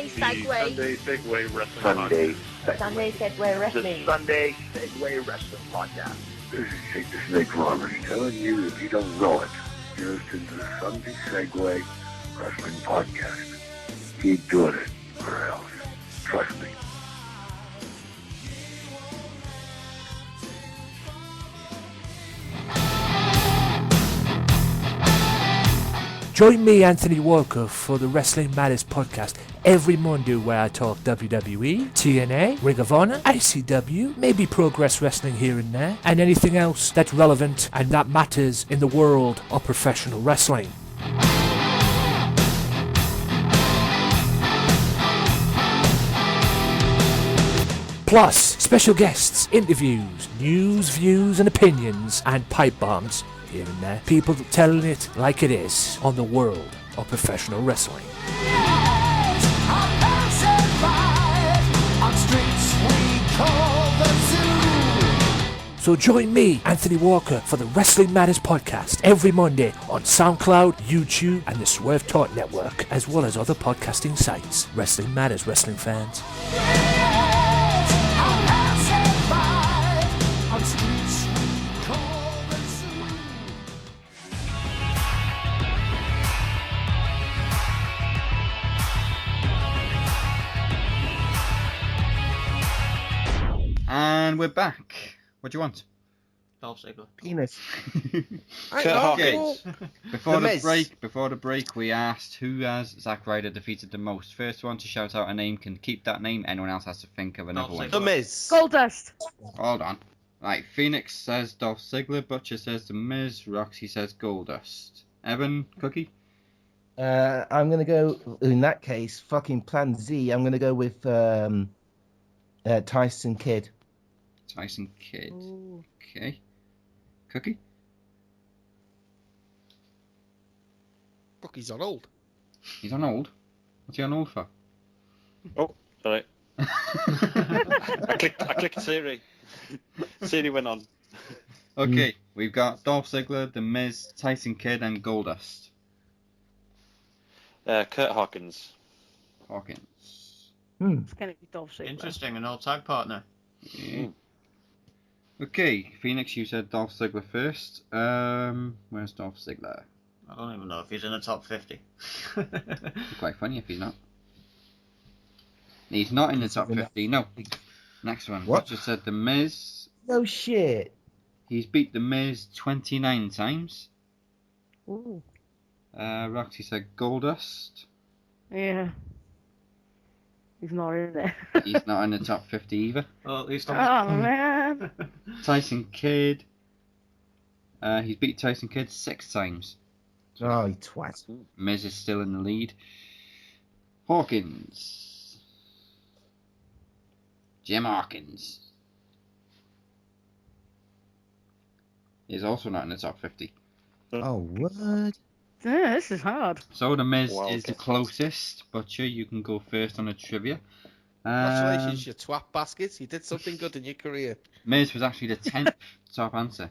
Segway. Sunday Segway Wrestling Sunday Podcast. Sunday Segway Wrestling. The Sunday Segway Wrestling Podcast. This is Jake the Snake Roberts telling you, if you don't know it, you're listening to the Sunday Segway Wrestling Podcast. Keep doing it, or else. Trust me. Join me, Anthony Walker, for the Wrestling Matters podcast every Monday, where I talk WWE, TNA, Ring of Honor, ICW, maybe Progress Wrestling here and there, and anything else that's relevant and that matters in the world of professional wrestling. Plus, special guests, interviews, news, views and opinions, and pipe bombs here and there. People telling it like it is on the world of professional wrestling. So join me, Anthony Walker, for the Wrestling Matters podcast every Monday on SoundCloud, YouTube, and the Swerve Talk Network, as well as other podcasting sites. Wrestling Matters, wrestling fans. And we're back. What do you want? Dolph Ziggler. Penis. Okay. Before the break, we asked who has Zack Ryder defeated the most. First one to shout out a name can keep that name. Anyone else has to think of another one. The Miz. Goldust. Hold on. Right, Phoenix says Dolph Ziggler, Butcher says The Miz, Roxy says Goldust. Evan, Cookie? I'm going to go, in that case, fucking Plan Z, I'm going to go with Tyson Kidd. Tyson Kidd. Ooh. Okay. Cookie? Rookie's on hold. He's on hold? What's he on hold for? Oh, sorry. I clicked Siri. Siri went on. Okay, we've got Dolph Ziggler, The Miz, Tyson Kidd, and Goldust. Kurt Hawkins. Hawkins. It's going to be Dolph Ziggler. Interesting, an old tag partner. Yeah. Okay, Phoenix, you said Dolph Ziggler first. Where's Dolph Ziggler? I don't even know if he's in the top 50. It'd be quite funny if he's not. He's not in the top 50, no. Next one. What? Roger said The Miz. No shit. He's beat The Miz 29 times. Ooh. Roxy said Goldust. Yeah. He's not in there. He's not in the top 50 either. Oh, he's Oh, man. Tyson Kidd. He's beat Tyson Kidd 6 times. Oh, you twat. Miz is still in the lead. Hawkins. Jim Hawkins. He's also not in the top 50. Oh, what? Yeah, this is hard. So The Miz is the closest. Butcher, you can go first on the trivia. Congratulations, you twat baskets. You did something good in your career. Miz was actually the 10th top answer.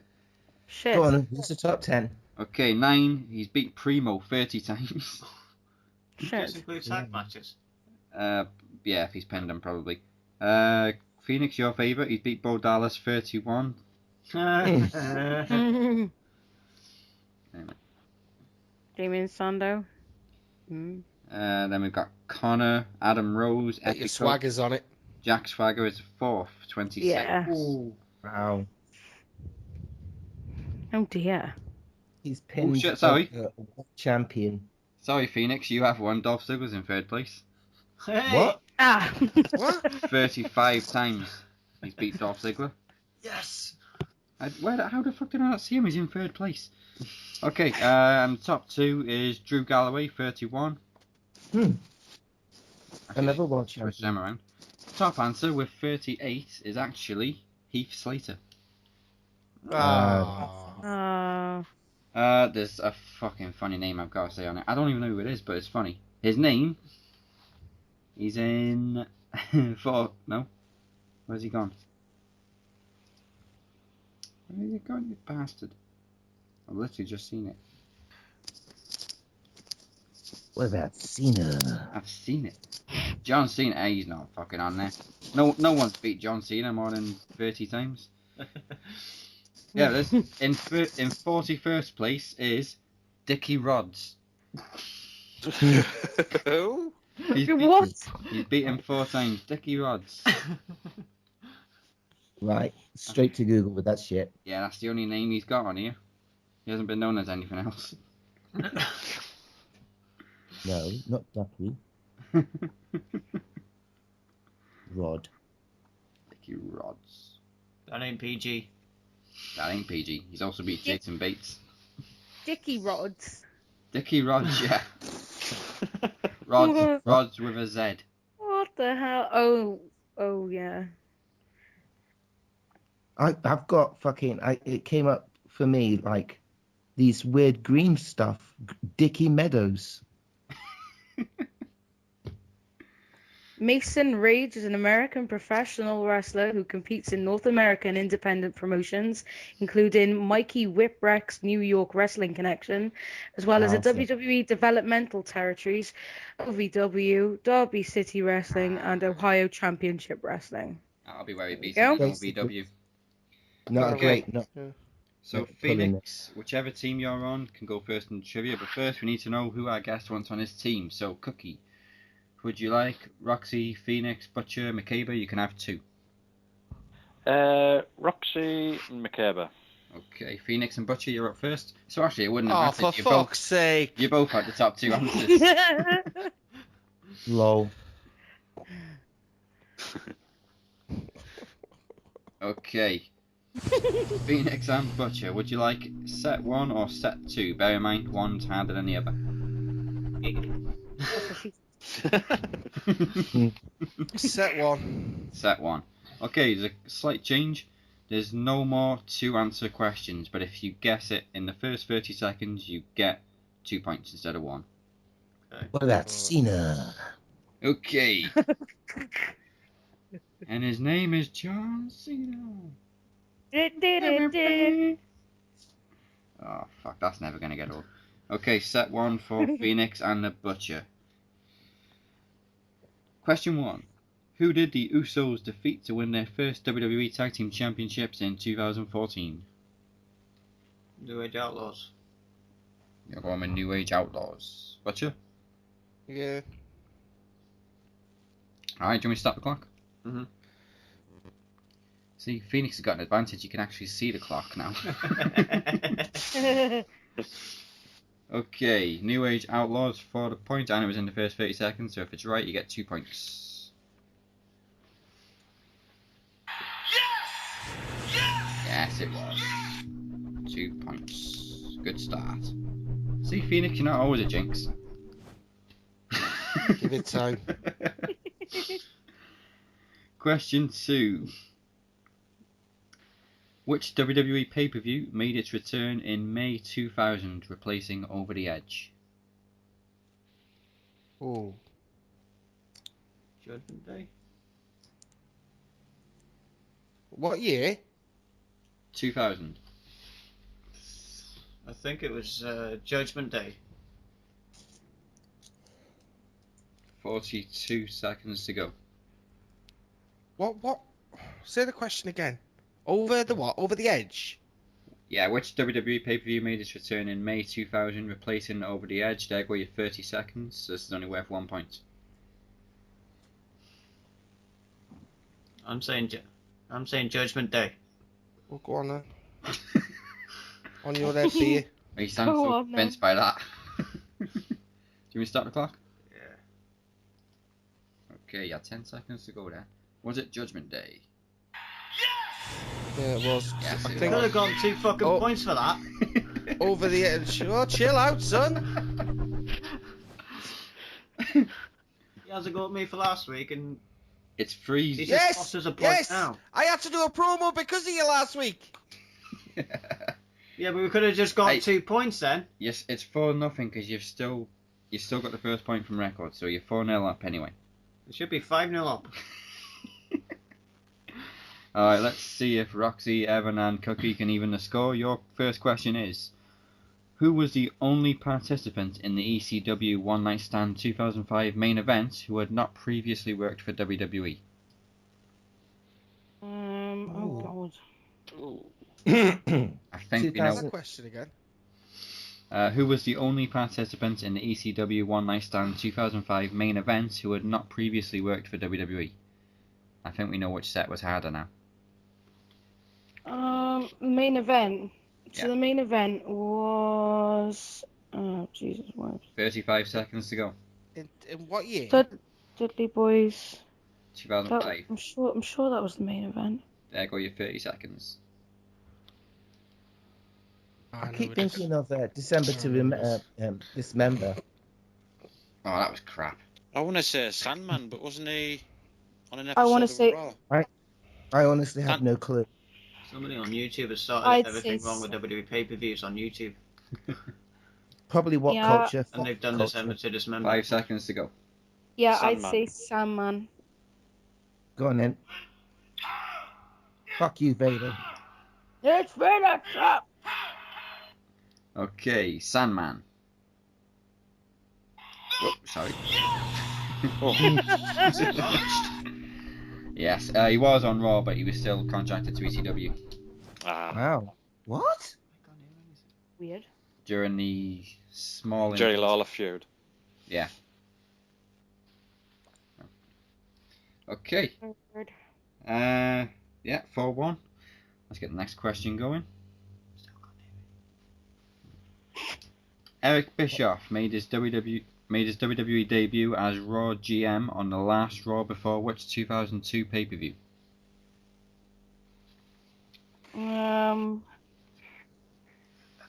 Shit. Go on, who's the top 10? Okay, 9. He's beat Primo 30 times. Does this include tag matches? Yeah, if he's pinned him, probably. Phoenix, your favourite. He's beat Bo Dallas 31. Damien Sandow. Then we've got Connor, Adam Rose, Your Swagger's on it. Jack Swagger is 4th, 26. Yeah. Wow. Oh dear. He's pinned sorry. Champion. Sorry, Phoenix, you have won. Dolph Ziggler's in 3rd place. Hey! What? Ah. What? 35 times he's beat Dolph Ziggler. Yes. How the fuck did I not see him? He's in third place. Okay, and top 2 is Drew Galloway, 31. Another world Switch champion. them around. Top answer with 38 is actually Heath Slater. There's a fucking funny name I've got to say on it. I don't even know who it is, but it's funny. His name, he's in... No. Where's he gone? Where's he gone, you bastard? I've literally just seen it. What about Cena? I've seen it. John Cena, he's not fucking on there. No one's beat John Cena more than 30 times. Yeah, in 41st place is Dickie Rods. What? He's beat him 4 times. Dickie Rods. Right, straight to Google with that shit. Yeah, that's the only name he's got on here. He hasn't been known as anything else. No, not Ducky. Rod. Dickie Rods. That ain't PG. That ain't PG. He's also beat Jason Bates. Dickie Rods. Dickie Rods, yeah. Rods with a Z. What the hell? Oh yeah. I've got fucking. It came up for me like these weird green stuff. Dickie Meadows. Mason Rage is an American professional wrestler who competes in North American independent promotions, including Mikey Whipwreck's New York Wrestling Connection, as well as the WWE developmental territories, OVW, Derby City Wrestling, and Ohio Championship Wrestling. That'll be where he beats him in OVW. So Phoenix, whichever team you're on, can go first in the trivia, but first we need to know who our guest wants on his team. So Cookie, would you like Roxy, Phoenix, Butcher, McCabe? You can have 2. Roxy and McCabe. Okay, Phoenix and Butcher, you're up first. So actually, it wouldn't have mattered. Oh, for fuck's sake! You both had the top 2 answers. Lol. Okay. Phoenix and Butcher, would you like set 1 or set 2? Bear in mind, one's harder than the other. Set 1. Set 1. Okay, there's a slight change. There's no more 2 answer questions, but if you guess it in the first 30 seconds, you get 2 points instead of 1. Okay. What about Cena? Okay. And his name is John Cena. Oh, fuck, that's never going to get old. Okay, set 1 for Phoenix and the Butcher. Question 1. Who did the Usos defeat to win their first WWE Tag Team Championships in 2014? New Age Outlaws. You're going with New Age Outlaws. Butcher? Yeah. Alright, do you want me to start the clock? Mm-hmm. See, Phoenix has got an advantage. You can actually see the clock now. Okay, New Age Outlaws for the point, and it was in the first 30 seconds, so if it's right, you get 2 points. Yes, it was. 2 points. Good start. See, Phoenix, you're not always a jinx. Give it time. Question 2. Which WWE pay-per-view made its return in May 2000, replacing Over the Edge? Oh. Judgment Day? What year? 2000. I think it was Judgment Day. 42 seconds to go. What? Say the question again. Over the what? Over the Edge? Yeah, which WWE pay-per-view made its return in May 2000, replacing Over the Edge? There go your 30 seconds. So this is only worth 1 point. I'm saying Judgment Day. Well, go on then. On your head, beer. You sound so convinced by that. Do you want me to start the clock? Yeah. Okay, you had 10 seconds to go there. Was it Judgment Day? Yeah, it was. Yes, I it think Could have gotten 2 fucking points for that. over the edge. Oh, chill out, son. He hasn't got me for last week, and it's freezing. He just cost us a point now. I had to do a promo because of you last week. Yeah, but we could have just got 2 points then. Yes, it's 4-0 because you've still got the first point from record, so you're 4-0 up anyway. It should be 5-0 up. Alright, let's see if Roxy, Evan and Cookie can even the score. Your first question is, who was the only participant in the ECW One Night Stand 2005 main event who had not previously worked for WWE? Oh Ooh. I think we know. That question again. Who was the only participant in the ECW One Night Stand 2005 main event who had not previously worked for WWE? I think we know which set was harder now. Main event. So Yeah. the main event was. Oh, Jesus, what? 35 seconds to go. In what year? Dudley Boys. 2005. I'm sure that was the main event. There go your 30 seconds. I keep thinking of December to Dismember. Oh, that was crap. I want to say Sandman, but wasn't he on an I episode wanna of say- Raw? I honestly have no clue. Somebody on YouTube has started I'd everything say wrong with WWE pay-per-views on YouTube. Probably what Yeah. culture? And they've done Culture. December to Dismember. 5 seconds to go. Yeah, Sandman. I'd say Sandman. Go on then. Fuck you, Vader. It's Vader Trap. Okay, Sandman. Oh, sorry. Yes, he was on Raw, but he was still contracted to ECW Wow. What? Weird. during the small... Jerry Lawler feud. Yeah. Okay. Weird. Yeah, 4-1. Let's get the next question going. Eric Bischoff made his WWE debut as Raw GM on the last Raw before which 2002 pay-per-view?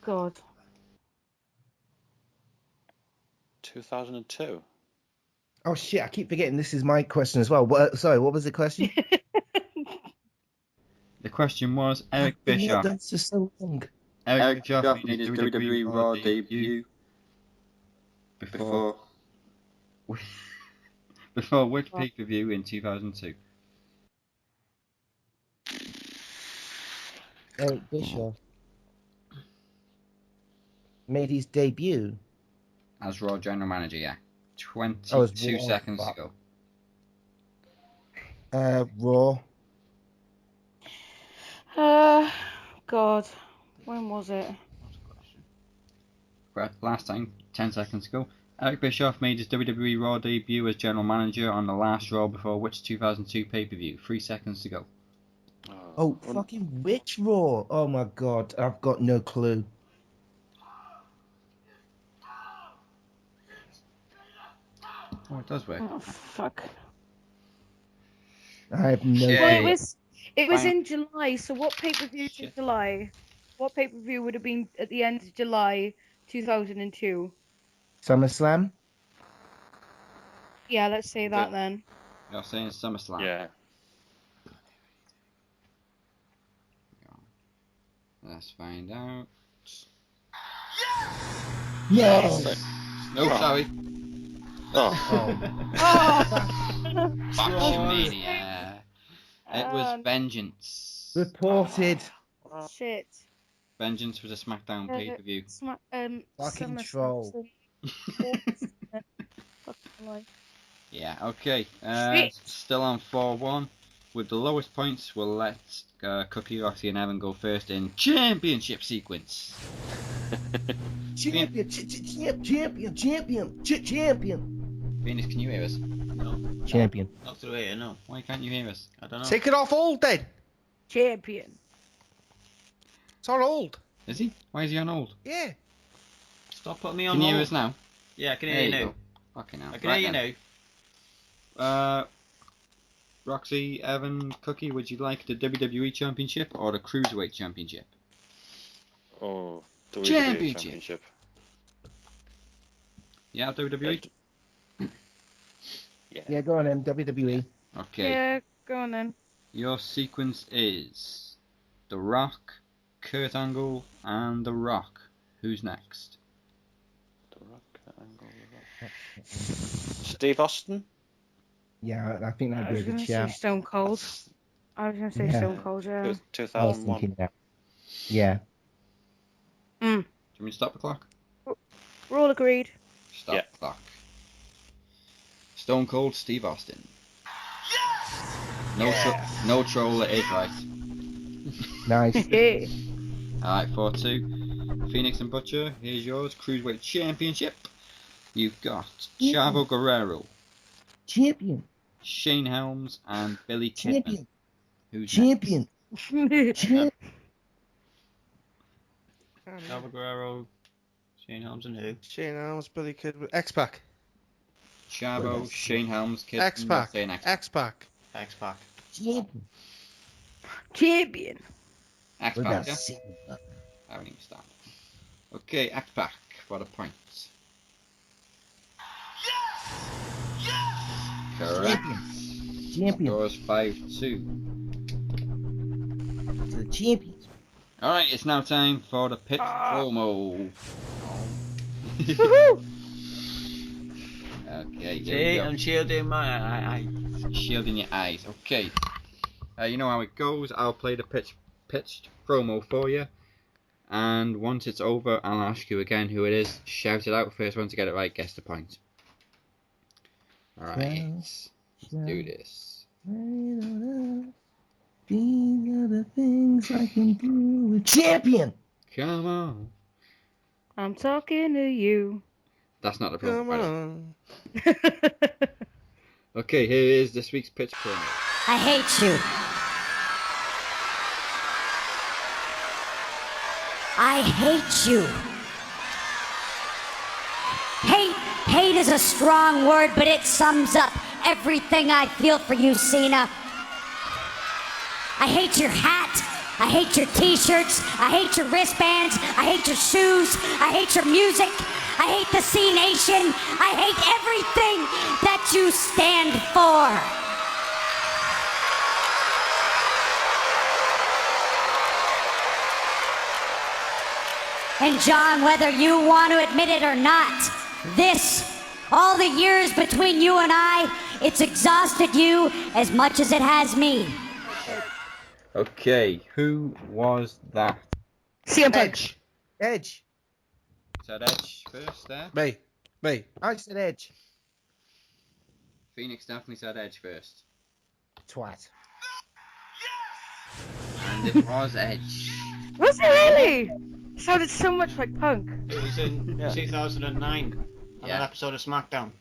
God. 2002. Oh shit! I keep forgetting this is my question as well. Sorry, what was the question? The question was Eric I've been Bischoff. done for so long. Eric Bischoff made his WWE Raw debut before which pay-per-view in 2002? Eric Bischoff made his debut as Raw General Manager, yeah. 22 Raw, seconds fuck. to Raw. God. When was it? go. Last time, 10 seconds to go. Eric Bischoff made his WWE Raw debut as General Manager on the last Raw before which 2002 pay-per-view? 3 seconds to go. Oh, fucking which Raw? Oh my god, I've got no clue. Oh, it does work. Oh fuck. I have no Yeah. Well, clue. it was Fine. in July. So what pay-per-view in July? What pay-per-view would have been at the end of July 2002? SummerSlam? Yeah, let's say that then. You're saying SummerSlam? Yeah. Let's find out. Yes! No, sorry. Fucking mania. It was Vengeance. Reported. Shit. Vengeance was a SmackDown pay-per-view. Fucking SummerSlam, troll. Fucking life. Yeah, okay. Shit. Still on 4-1. With the lowest points, we'll let Cookie, Roxy and Evan go first in championship sequence. Champion. Venus, can you hear us? No. Champion. Not through here, no. Why can't you hear us? I don't know. Take it off old then. Champion. It's on old. Is he? Why is he on hold? Yeah. Stop putting me on Can you hear hold. us now? Yeah, I can hear There you you now. go. Fucking hell. I can hear you now. Roxy, Evan, Cookie, would you like the WWE Championship or the Cruiserweight Championship? Oh, WWE Championship. Yeah, WWE? Yeah, go on then, WWE. Okay. Yeah, go on then. Your sequence is The Rock, Kurt Angle, and The Rock. Who's next? The Rock, Kurt Angle, The Rock. Steve Austin? Yeah, I think that'd be a good I was shout. going to say Stone Cold. I was going to say Stone Cold, yeah. I was 2001. thinking that. Yeah. Do you want me to stop the clock? We're all agreed. Stop the clock. Stone Cold Steve Austin. No troll, it is right. Nice. Alright, 4-2. Phoenix and Butcher, here's yours. Cruiserweight Championship. You've got Chavo Guerrero. Champion. Shane Helms and Billy Kidman. Champion. Who's Champion. Chavo Guerrero, Shane Helms and who? Shane Helms, Billy Kidman, X-Pac. Chavo, Shane Helms, Kidman. X-Pac. X-Pac. X-Pac. Champion. X-Pac, yeah? I haven't even started. Okay, X-Pac for the points. Correct. Champion. Scores 5-2. To the champions. Alright, it's now time for the pitch promo. Okay, here we go. I'm shielding my eye. Shielding your eyes. Okay. You know how it goes. I'll play the pitched promo for you. And once it's over, I'll ask you again who it is. Shout it out. First one to get it right gets the point. Alright. Let's do this. These are the things I can do with champion. Come on. I'm talking to you. That's not the promo. Okay, here is this week's pitch promo. I hate you. I hate you. Hate is a strong word, but it sums up everything I feel for you, Cena. I hate your hat. I hate your t-shirts. I hate your wristbands. I hate your shoes. I hate your music. I hate the C Nation. I hate everything that you stand for. And John, whether you want to admit it or not, all the years between you and I, it's exhausted you as much as it has me. Okay, who was that? CM Punk. Edge. Said Edge first there. Me. I said Edge. Phoenix definitely said Edge first. Twat. And it was Edge. Was it really? Sounded so much like Punk. It was in 2009 on an episode of SmackDown.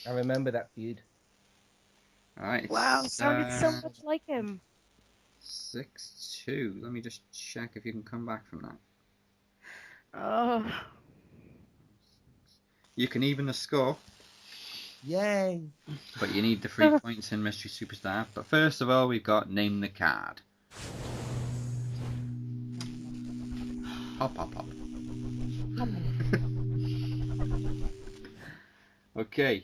I remember that feud. Alright. Wow, sounded so much like him. 6-2. Let me just check if you can come back from that. Oh. You can even the score. Yay. But you need the 3 points in Mystery Superstar. But first of all, we've got Name the Card. Hop. Okay.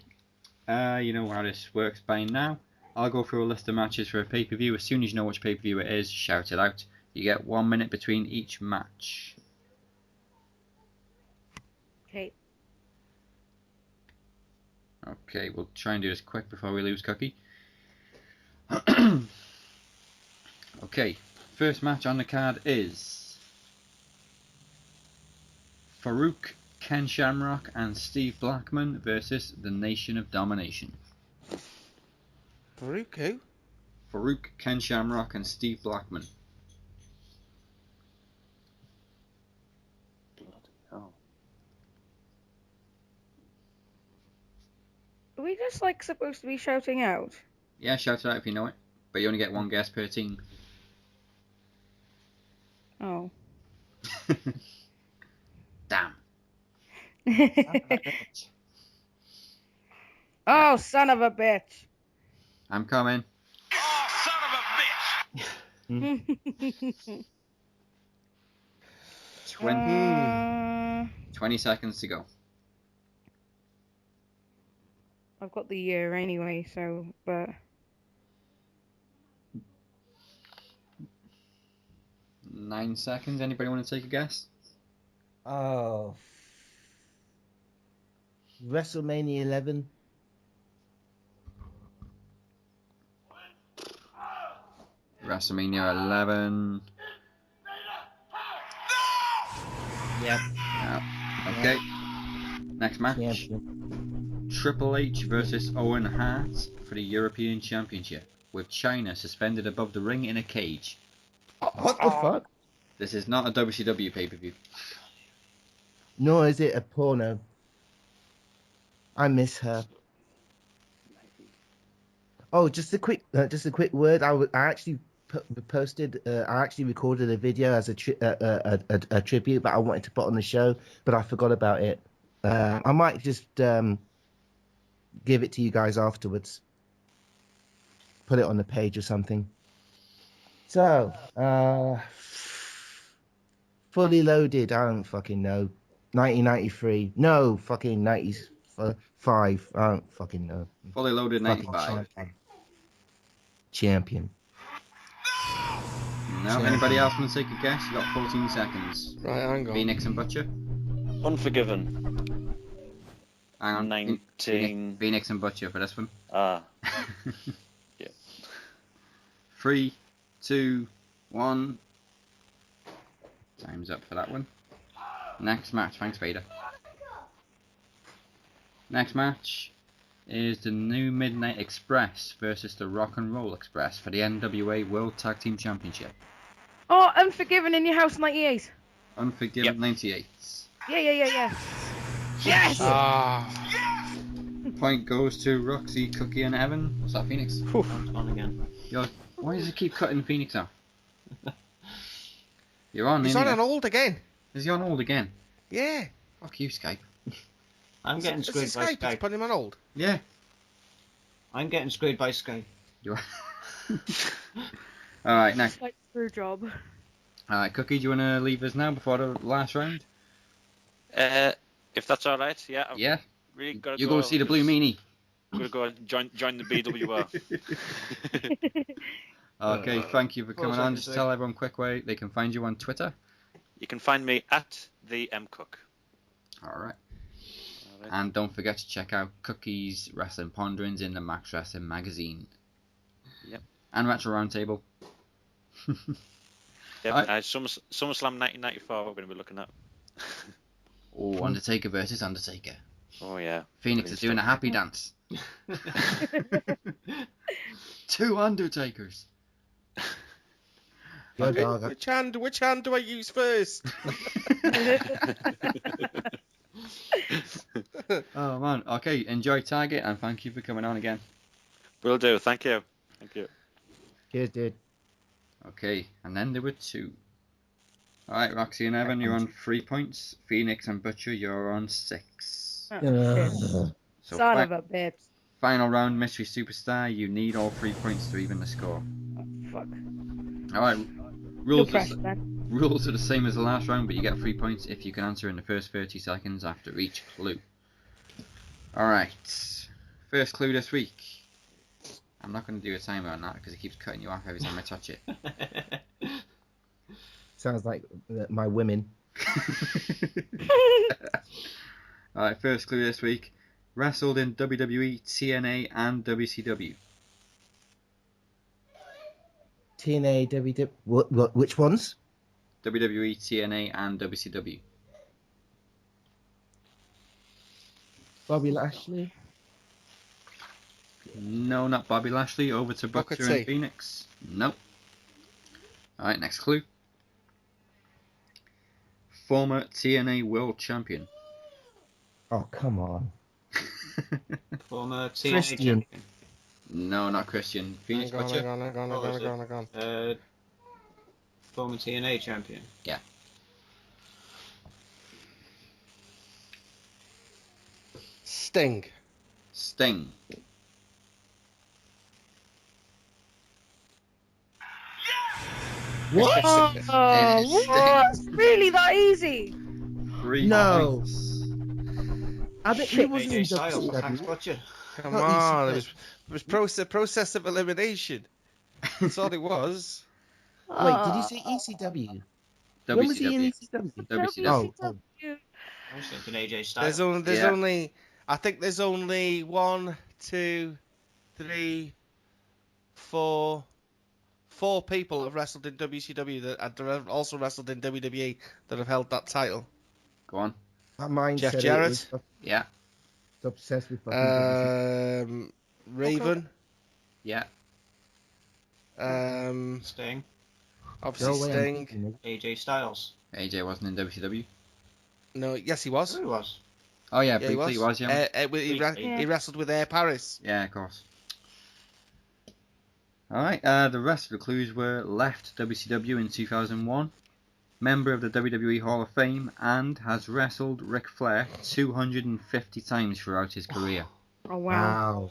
You know how this works by now. I'll go through a list of matches for a pay-per-view. As soon as you know which pay-per-view it is, shout it out. You get 1 minute between each match. Okay. Okay, we'll try and do this quick before we lose Cookie. Okay, first match on the card is Farouk, Ken Shamrock and Steve Blackman versus the Nation of Domination. Farouk who? Farouk, Ken Shamrock and Steve Blackman. Are we just supposed to be shouting out? Yeah, shout it out if you know it. But you only get one guess per team. Oh. Damn. Oh, son of a bitch. I'm coming. 20 seconds to go. I've got the year anyway, so, but... 9 seconds. Anybody want to take a guess? Oh. WrestleMania 11. WrestleMania 11. Yep. Okay. Next match. Champion. Triple H versus Owen Hart for the European Championship, with China suspended above the ring in a cage. What the fuck? This is not a WCW pay-per-view. Nor is it a porno. I miss her. Oh, just a quick word. I actually posted. I actually recorded a video as a tribute, but I wanted to put on the show, but I forgot about it. I might just give it to you guys afterwards. Put it on the page or something. So, Fully Loaded. I don't fucking know. 1993. No, fucking 95. I don't fucking know. Fully Loaded 95. Champion. No, anybody else want to take a guess? You got 14 seconds. Right, hang on. Phoenix and Butcher. Unforgiven. Hang on. 19. Phoenix and Butcher for this one. Yeah. 3, 2, 1. Time's up for that one. Next match. Thanks, Vader. Next match is the New Midnight Express versus the Rock and Roll Express for the NWA World Tag Team Championship. Oh, Unforgiven in your house 98. Unforgiven 98. Yeah. Yes! Point goes to Roxy, Cookie, and Evan. What's that, Phoenix? On again. Why does he keep cutting Phoenix off? You're on. He's on old again. Is he on old again? Yeah. Fuck you, Skype. I'm getting screwed by Skype. It's putting him on hold. Yeah. I'm getting screwed by Skype. You're. Alright, next. Skype screw job. Alright, Cookie, do you want to leave us now before the last round? If that's alright, yeah. Yeah. Really gotta You go see the Blue Meanie. I'm gonna go and join the BWR. Okay, thank you for coming on. Just tell everyone quick way they can find you on Twitter. You can find me at the MCook. Alright. And don't forget to check out Cookie's Wrestling Ponderings in the Max Wrestling magazine. Yep. And Retro Roundtable. Yep. SummerSlam 1994 we're going to be looking at. Oh, Undertaker versus Undertaker. Oh yeah. Phoenix is doing a happy dance. 2 Undertakers. Which hand do I use first? Oh man. Okay, enjoy Target and thank you for coming on again. Will do. Thank you. Cheers, dude. Okay, and then there were 2. Alright, Roxy and Evan, you're on 3 points. Phoenix and Butcher, you're on 6. So son of a bitch. Final round, Mystery Superstar, you need all 3 points to even the score. Oh, fuck. Alright, rules are the same as the last round, but you get 3 points if you can answer in the first 30 seconds after each clue. Alright, first clue this week. I'm not going to do a timer on that because it keeps cutting you off every time I touch it. Sounds like my women. Alright, first clue this week. Wrestled in WWE, TNA, and WCW. TNA, WW... What, which ones? WWE, TNA, and WCW. Bobby Lashley? No, not Bobby Lashley. Over to Butcher and Phoenix. Nope. Alright, next clue. Former TNA World Champion. Oh, come on. Former TNA Christian. champion. No, not Christian. Phoenix Butcher. Hang on. Former TNA champion. Yeah. Sting. What? Oh, what? Really that easy? 3 No. points. I bet he wasn't in AJ Styles, WCW. Axe Butcher. Come Not on, ECW. it was process of elimination. That's all it was. Wait, did you say ECW? WCW. When was he in ECW? WCW. Oh. I was thinking AJ There's Styles. only, I think there's only 1, 2, 3, 4 people have wrestled in WCW that have also wrestled in WWE that have held that title. Go on. My mind Jeff said Jarrett. It was, Yeah. it's obsessed with fucking WCW. Raven. Yeah. Sting. Obviously Sting. AJ Styles. AJ wasn't in WCW. No, yes he was. He was. Oh yeah, he briefly he was, yeah. He wrestled with Air Paris. Yeah, of course. Alright, the rest of the clues were left WCW in 2001, member of the WWE Hall of Fame, and has wrestled Ric Flair 250 times throughout his career. Oh, wow.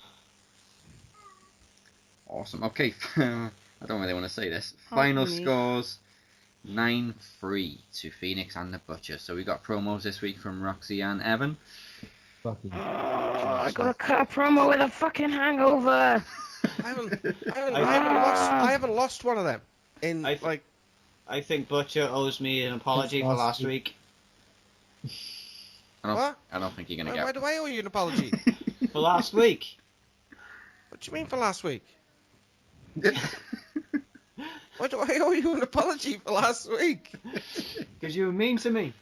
Awesome. Okay, I don't really want to say this. Final scores 9-3 to Phoenix and the Butcher. So we got promos this week from Roxy and Evan. I gotta cut a promo with a fucking hangover. I haven't lost one of them. I think Butcher owes me an apology for last week. What? I don't think you're gonna get. Why do I owe you an apology? For last week. What do you mean for last week? Why do I owe you an apology for last week? Because you were mean to me.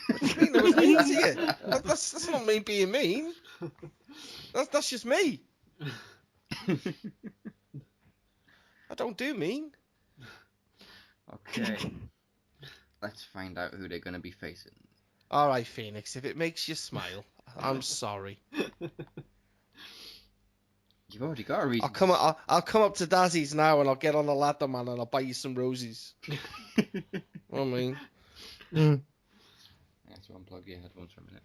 What do you mean I was mean to you? That's not me being mean. That's just me. I don't do mean. Okay. Let's find out who they're going to be facing. All right, Phoenix. If it makes you smile, I'm sorry. You've already got a reason. I'll come up to Dazzy's now and I'll get on the ladder, man, and I'll buy you some roses. What I mean. Let's unplug your headphones for a minute.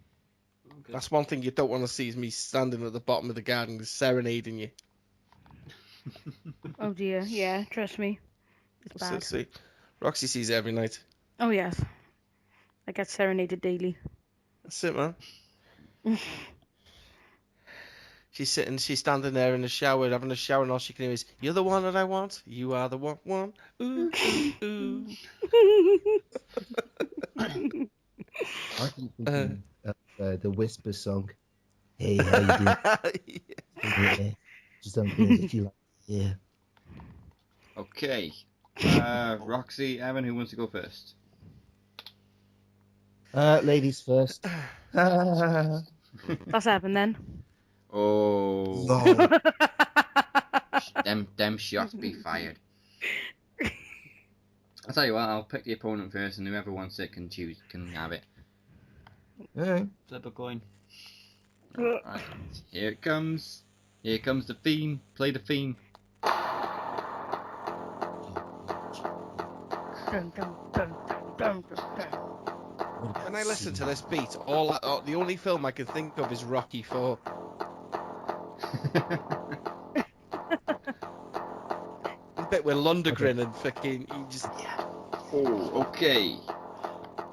Okay. That's one thing you don't want to see is me standing at the bottom of the garden serenading you. Oh dear, yeah, trust me. It's bad. See, Roxy sees it every night. Oh yes. I get serenaded daily. That's it, man. She's standing there in the shower, having a shower, and all she can hear is, "You're the one that I want. You are the one. Ooh, ooh, ooh." I keep thinking of the Whisper song. Hey, how you doing? Yeah. Just don't feel that you like. Yeah. Okay. Roxy, Evan, who wants to go first? Ladies first. That's happened then. Oh. Them shots be fired. I'll tell you what, I'll pick the opponent first, and whoever wants it can have it. Alright. Flip a coin. Alright, here it comes. Here comes the theme. Play the theme. When I listen to this beat, the only film I can think of is Rocky IV. The bit with Lundgren and fucking you just. Oh, okay.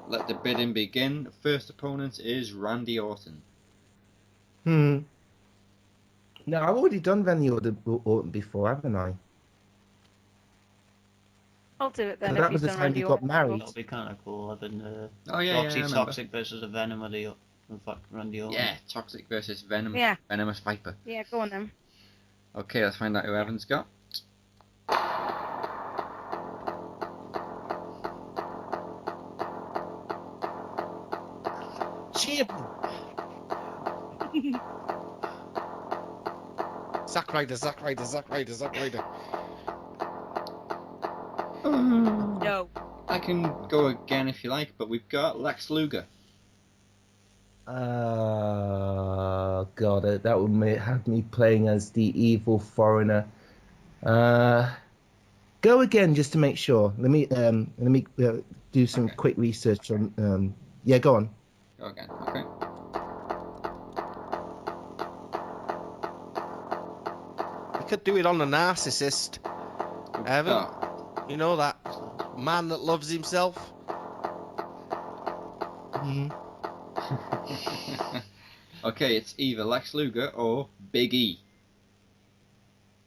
Let the bidding begin. First opponent is Randy Orton. No, I've already done Randy Orton before, haven't I? I'll do it then. That was the time he got married. That'll be kind of cool having Roxy Toxic versus a Venom of the Randy Orton. Yeah, Toxic versus Venom. Yeah. Venomous Viper. Yeah, go on then. Okay, let's find out who Evan's got. Zack Ryder. No. I can go again if you like, but we've got Lex Luger. God, that would have me playing as the evil foreigner. Go again just to make sure. Let me do some quick research on. Yeah, go on. Go again. Okay. You could do it on the narcissist, Evan. You know that. man that loves himself. Okay, it's either Lex Luger or Big E.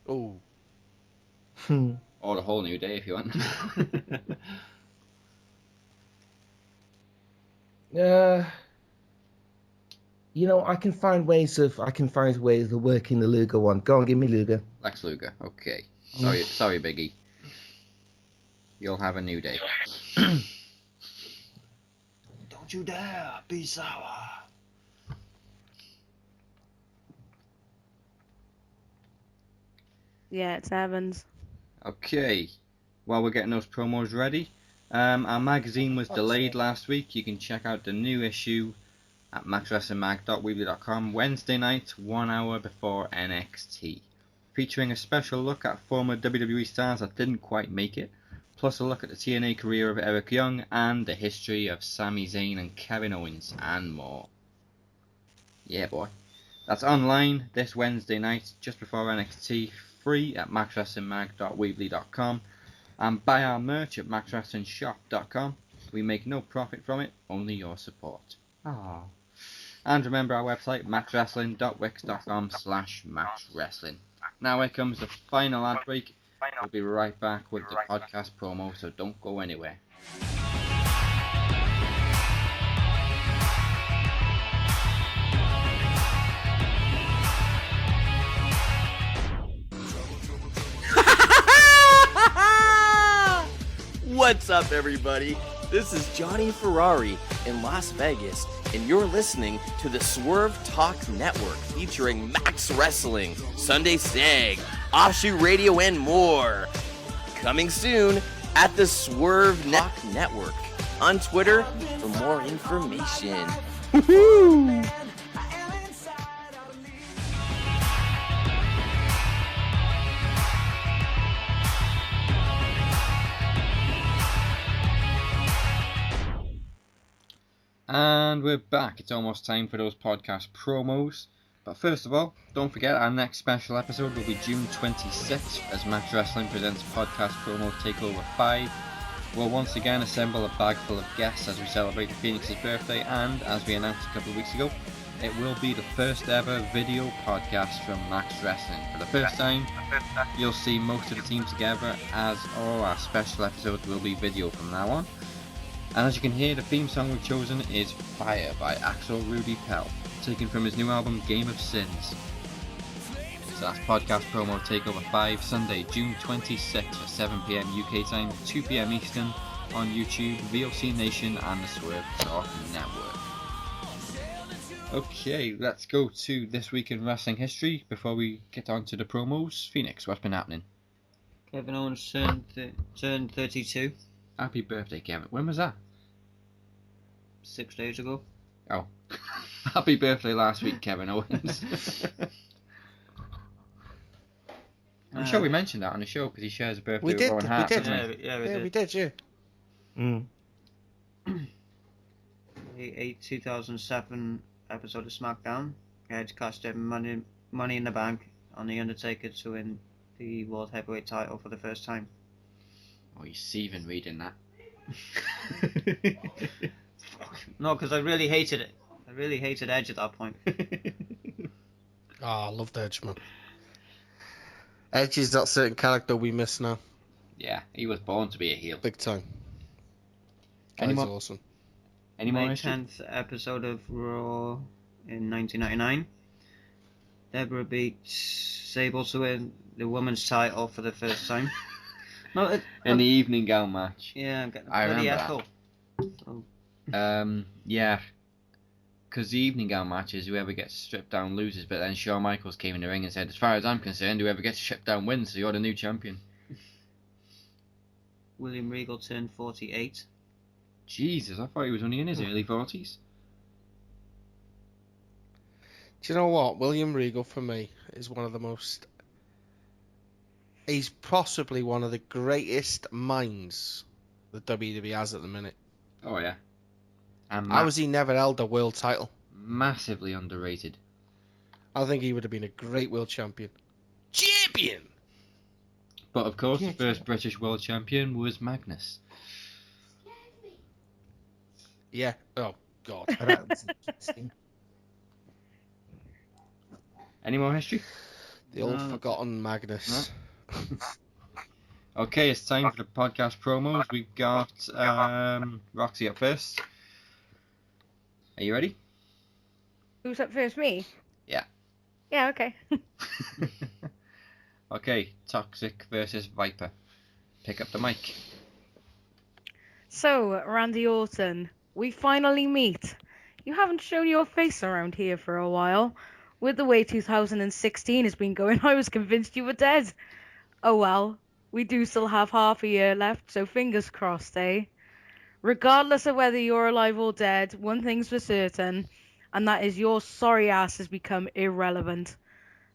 Oh. Or the whole New Day if you want. You know, I can find ways of working the Luger one. Go on, give me Luger. Lex Luger, okay. Sorry, Big E. You'll have a New Day. Don't you dare be sour. Yeah, it's Evans. Okay. While we're getting those promos ready, our magazine was delayed last week. You can check out the new issue at maxwrestlingmag.weebly.com Wednesday night, 1 hour before NXT. Featuring a special look at former WWE stars that didn't quite make it, plus a look at the TNA career of Eric Young and the history of Sami Zayn and Kevin Owens and more. Yeah, boy. That's online this Wednesday night, just before NXT, free at maxwrestlingmag.weebly.com, and buy our merch at maxwrestlingshop.com. We make no profit from it, only your support. Aww. And remember our website, maxwrestling.wix.com/maxwrestling. Now here comes the final ad break. We'll be right back with the podcast promo, so don't go anywhere. What's up, everybody? This is Johnny Ferrari in Las Vegas, and you're listening to the Swerve Talk Network featuring Max Wrestling, Sunday Sag, Offshoot Radio, and more. Coming soon at the Swerve Talk Network on Twitter for more information. Woohoo! And we're back. It's almost time for those podcast promos. But first of all, don't forget our next special episode will be June 26th as Max Wrestling presents Podcast Promo Takeover 5. We'll once again assemble a bag full of guests as we celebrate Phoenix's birthday, and as we announced a couple of weeks ago, it will be the first ever video podcast from Max Wrestling. For the first time, you'll see most of the team together, as all our special episodes will be video from now on. And as you can hear, the theme song we've chosen is Fire by Axel Rudy Pell, taken from his new album Game of Sins. So that's Podcast Promo Takeover 5, Sunday, June 26th at 7 PM UK time, 2 PM Eastern, on YouTube, VOC Nation and the Swerve Talk Network. Okay, let's go to This Week in Wrestling History before we get on to the promos. Phoenix, what's been happening? Kevin Owens turned 32. Happy birthday, Kevin. When was that? 6 days ago. Oh. Happy birthday last week, Kevin Owens. I'm sure we mentioned that on the show because he shares a birthday with Owen Hart. We did. A 2007 episode of SmackDown. Edge cashed in money in the Bank on The Undertaker to win the World Heavyweight title for the first time. Oh, you're seething reading that. No, because I really hated it. I really hated Edge at that point. I loved Edge, man. Edge is that certain character we miss now. Yeah, he was born to be a heel. Big time. Any more? Awesome. Any more? May 10th episode of Raw in 1999. Deborah beat Sable to win the women's title for the first time. No, in the evening gown match. Yeah, I'm getting I remember echo. So. Yeah. Because the evening gown matches, whoever gets stripped down loses, but then Shawn Michaels came in the ring and said, as far as I'm concerned, whoever gets stripped down wins, so you're the new champion. William Regal turned 48. Jesus, I thought he was only in his early 40s. Do you know what? William Regal, for me, is one of the most... He's possibly one of the greatest minds that WWE has at the minute. Oh, yeah. And how has he never held a world title? Massively underrated. I think he would have been a great world champion. But of course, the first British world champion was Magnus. Yeah. Oh, God. Any more history? The old forgotten Magnus. No? Okay, it's time for the podcast promos. We've got Roxy up first. Are you ready? Who's up first? Me? Yeah. Yeah, okay. Okay, Toxic versus Viper. Pick up the mic. So, Randy Orton, we finally meet. You haven't shown your face around here for a while. With the way 2016 has been going, I was convinced you were dead. Oh well, we do still have half a year left, so fingers crossed, eh? Regardless of whether you're alive or dead, one thing's for certain, and that is your sorry ass has become irrelevant.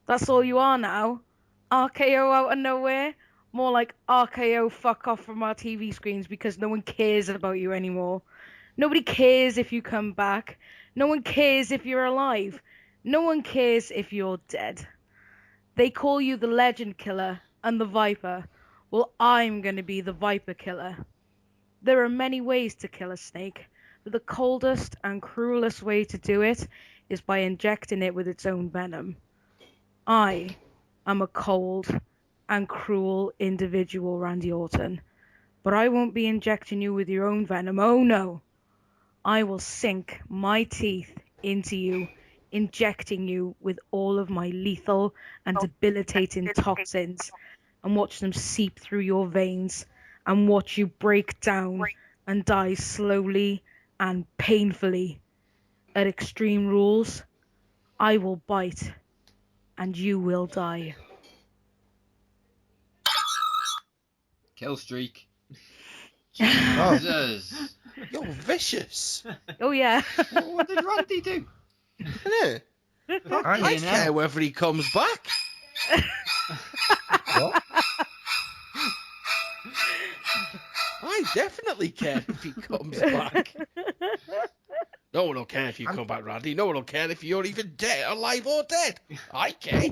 That's all you are now. RKO out of nowhere? More like RKO fuck off from our TV screens because no one cares about you anymore. Nobody cares if you come back. No one cares if you're alive. No one cares if you're dead. They call you the Legend Killer and the Viper. Well, I'm going to be the Viper Killer. There are many ways to kill a snake, but the coldest and cruelest way to do it is by injecting it with its own venom. I am a cold and cruel individual, Randy Orton, but I won't be injecting you with your own venom. Oh no. I will sink my teeth into you, injecting you with all of my lethal and debilitating toxins, and watch them seep through your veins and watch you break down and die slowly and painfully. At Extreme Rules, I will bite and you will die. Kill streak. Jesus. You're vicious. Oh, yeah. What did Randy do? I care whether he comes back. What? I definitely care if he comes back. No one will care if you come back, Randy. No one will care if you're even dead, alive or dead. I care.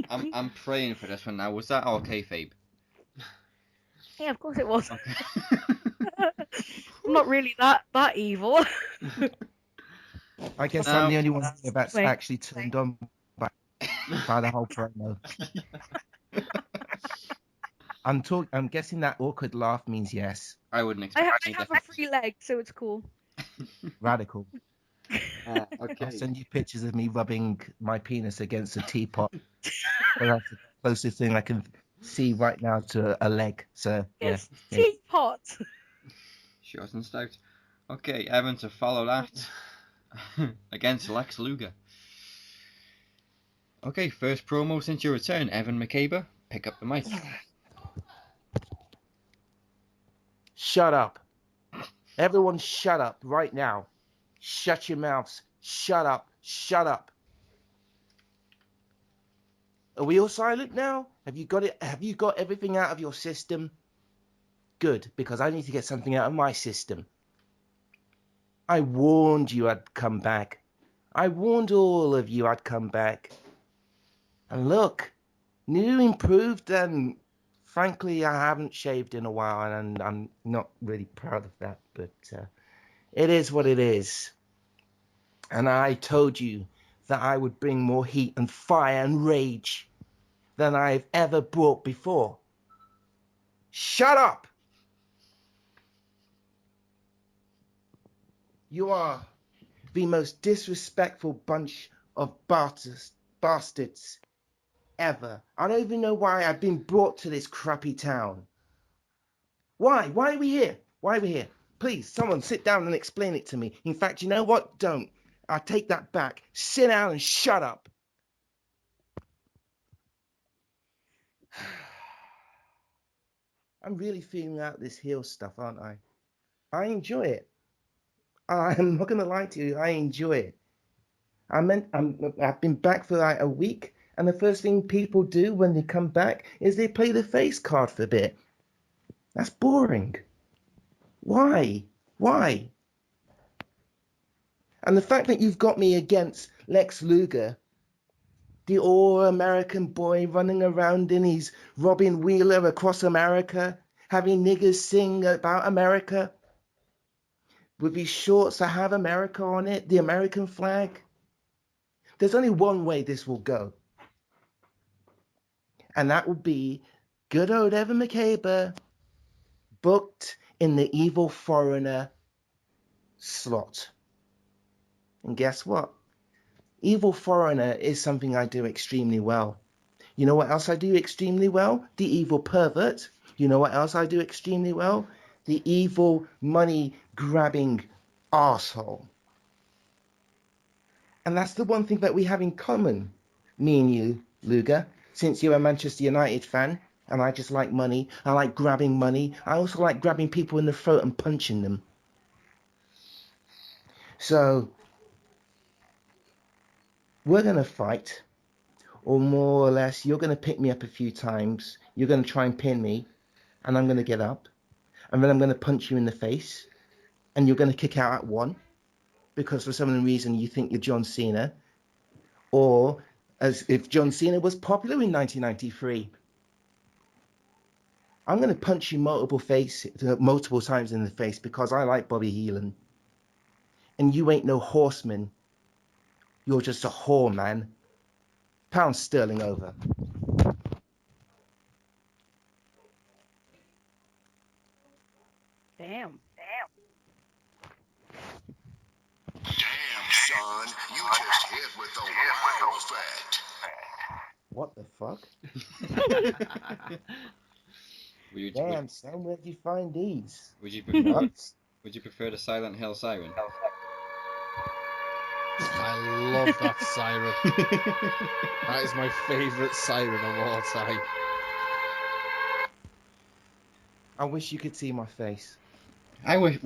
I'm praying for this one now. Was that all kayfabe? Yeah, of course it was. Okay. I'm not really that evil. I guess I'm the only one here that's actually turned on by the whole promo. I'm guessing that awkward laugh means yes. I wouldn't I expect have a free leg, so it's cool. Radical. Okay. I'll send you pictures of me rubbing my penis against a teapot. But that's the closest thing I can see right now to a leg. So yes, yeah. Teapot. Short and stout. Okay, Evan to follow that against Lex Luger. Okay, first promo since your return, Evan McCabe. Pick up the mic. Shut up. Everyone shut up right now. Shut your mouths. Shut up. Shut up. Are we all silent now? Have you got it? Have you got everything out of your system? Good, because I need to get something out of my system. I warned you I'd come back. I warned all of you I'd come back. And look, new, improved, and frankly, I haven't shaved in a while, and I'm not really proud of that, but it is what it is. And I told you that I would bring more heat and fire and rage than I've ever brought before. Shut up! You are the most disrespectful bunch of bastards ever. I don't even know why I've been brought to this crappy town. Why? Why are we here? Why are we here? Please, someone sit down and explain it to me. In fact, you know what? Don't. I take that back. Sit down and shut up. I'm really feeling out this heel stuff, aren't I? I enjoy it. I'm not going to lie to you. I enjoy it. I've been back for like a week, and the first thing people do when they come back is they play the face card for a bit. That's boring. Why? Why? And the fact that you've got me against Lex Luger the all-American boy running around in his Robin Wheeler across America, having niggers sing about America, with his shorts that have America on it, the American flag. There's only one way this will go. And that will be good old Evan McCabe booked in the evil foreigner slot. And guess what? Evil foreigner is something I do extremely well. You know what else I do extremely well? The evil pervert. You know what else I do extremely well? The evil money-grabbing arsehole. And that's the one thing that we have in common, me and you, Luger, since you're a Manchester United fan, and I just like money. I like grabbing money. I also like grabbing people in the throat and punching them. So, we're going to fight, or more or less, you're going to pick me up a few times, you're going to try and pin me, and I'm going to get up, and then I'm going to punch you in the face, and you're going to kick out at one, because for some reason you think you're John Cena, or as if John Cena was popular in 1993. I'm going to punch you multiple times in the face because I like Bobby Heenan. And you ain't no horseman. You're just a whore, man. Pound sterling over. Damn. Damn, son, you just hit with the wow effect. What the fuck? Would Damn, son, where'd you find these? you prefer the Silent Hill siren? I love that siren. That is my favourite siren of all time. I wish you could see my face. I wish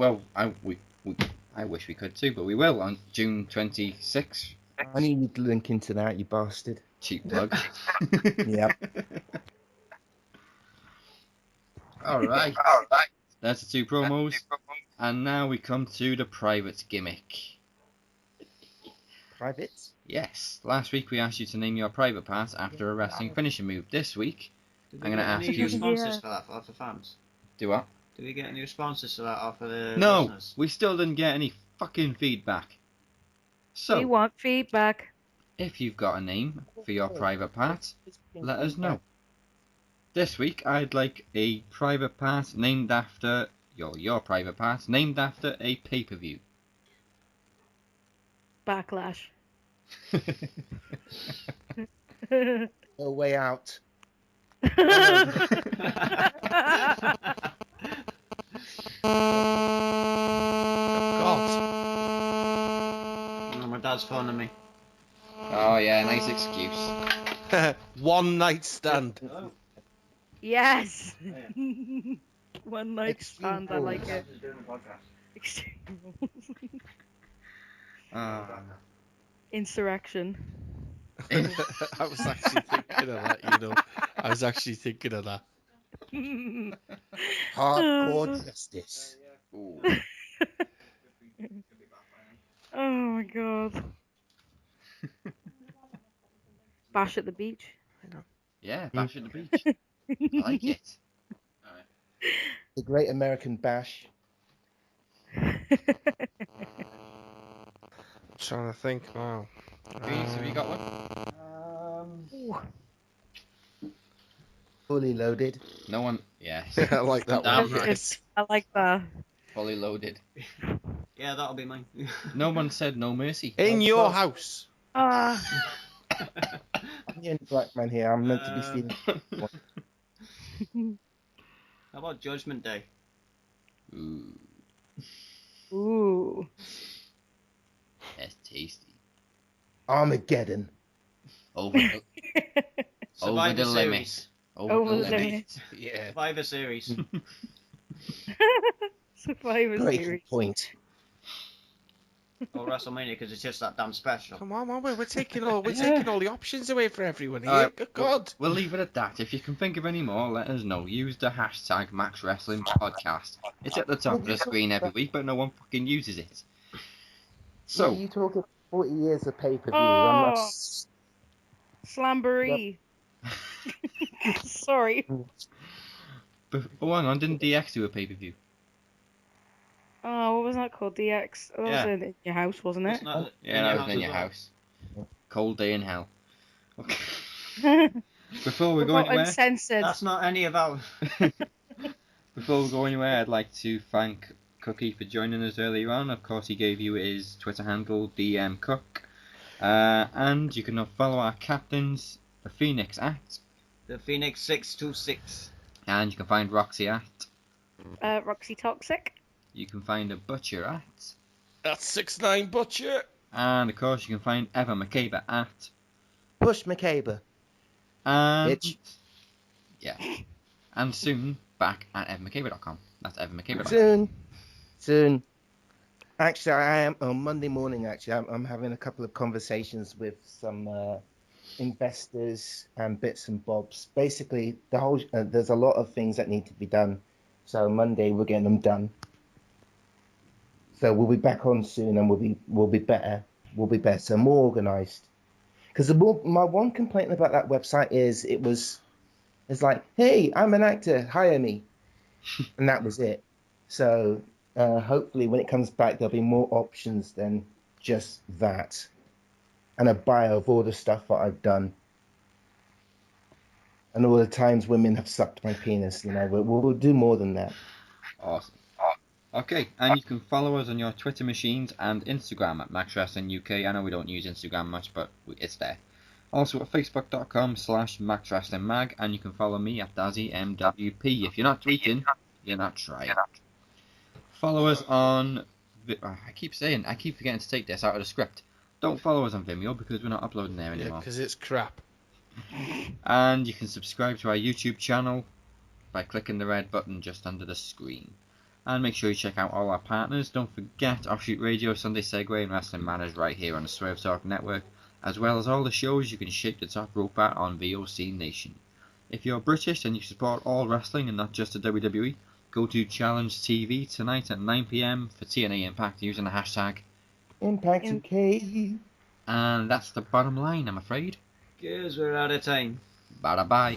we could too, but we will on June 26th. I need you to link into that, you bastard. Cheap plug. Yep. Alright. That's the two promos. And now we come to the private gimmick. Privates? Yes. Last week we asked you to name your private part after a wrestling finishing move. This week, I'm going to ask you... responses for that off the fans? Do what? Do we get any responses to that off of the No! listeners? We still didn't get any fucking feedback. So, We want feedback. if you've got a name for your private part, let us know. This week, I'd like a private part named after... Your private part named after a pay-per-view. Backlash. No way out. Oh, my dad's phoning me. Oh yeah, nice excuse. One night stand. Yes. One night stand. I like it. Insurrection. I was actually thinking of that, you know. I was actually thinking of that. Hardcore justice. Ooh. Oh my god. Bash at the beach. Yeah, Bash at the beach. I like it. Alright. The Great American Bash. Trying to think now. Reese, have you got one? Fully loaded. No one. Yes. I like that one. Yes. I like that. Fully loaded. Yeah, that'll be mine. No one said no mercy. In your house. Ah. I'm the only black man here. I'm meant to be feeling. How about Judgment Day? Ooh. Ooh. That's tasty. Armageddon. Over the Series. limit. Over the limit. Yeah. Survivor Series. Survivor Breaking Series. point. Or WrestleMania because it's just that damn special. Come on, man, we're taking all the options away for everyone here. Good God. We'll leave it at that. If you can think of any more, let us know. Use the hashtag #MaxWrestlingPodcast. It's at the top of the screen every week, but no one fucking uses it. So you talking 40 years of pay-per-view. Oh. Slamboree. Sorry. Oh, hang on, didn't DX do a pay-per-view? Oh, what was that called? DX? That was in your house, wasn't it? That was in your house. Cold day in hell. Okay. Before we go anywhere... Uncensored. That's not any of our... Before we go anywhere, I'd like to thank Cookie for joining us earlier on. Of course, he gave you his Twitter handle, DM Cook. And you can follow our captains, the Phoenix at... The Phoenix 626. And you can find Roxy at... Roxy Toxic. You can find a Butcher at... That's 6'9" Butcher. And of course, you can find Evan McCabe at... Push McCabe. And... Bitch. Yeah. And soon, back at evanmccabe.com. That's evanmccabe.com. Soon. Actually, I am on Monday morning. Actually, I'm having a couple of conversations with some investors and bits and bobs. Basically, the whole there's a lot of things that need to be done. So Monday we're getting them done. So we'll be back on soon, and we'll be better. We'll be better, more organised. Because my one complaint about that website is it's like, hey, I'm an actor, hire me, and that was it. So hopefully when it comes back, there'll be more options than just that, and a bio of all the stuff that I've done, and all the times women have sucked my penis. We'll do more than that. Awesome. Okay, and you can follow us on your Twitter machines and Instagram at Max Wrestling UK. I know we don't use Instagram much, but it's there. Also at facebook.com/Max Wrestling Mag, and you can follow me at Dazzy MWP. If you're not tweeting, you're not trying. Follow us on... I keep forgetting to take this out of the script. Don't follow us on Vimeo because we're not uploading there anymore. Yeah, because it's crap. And you can subscribe to our YouTube channel by clicking the red button just under the screen. And make sure you check out all our partners. Don't forget Offshoot Radio, Sunday Segway, and Wrestling Matters right here on the Swerve Talk Network, as well as all the shows you can shake the top rope at on VOC Nation. If you're British and you support all wrestling and not just the WWE, go to Challenge TV tonight at 9 PM for TNA Impact using the hashtag Impact UK. And that's the bottom line, I'm afraid. Because we're out of time. Bye bye.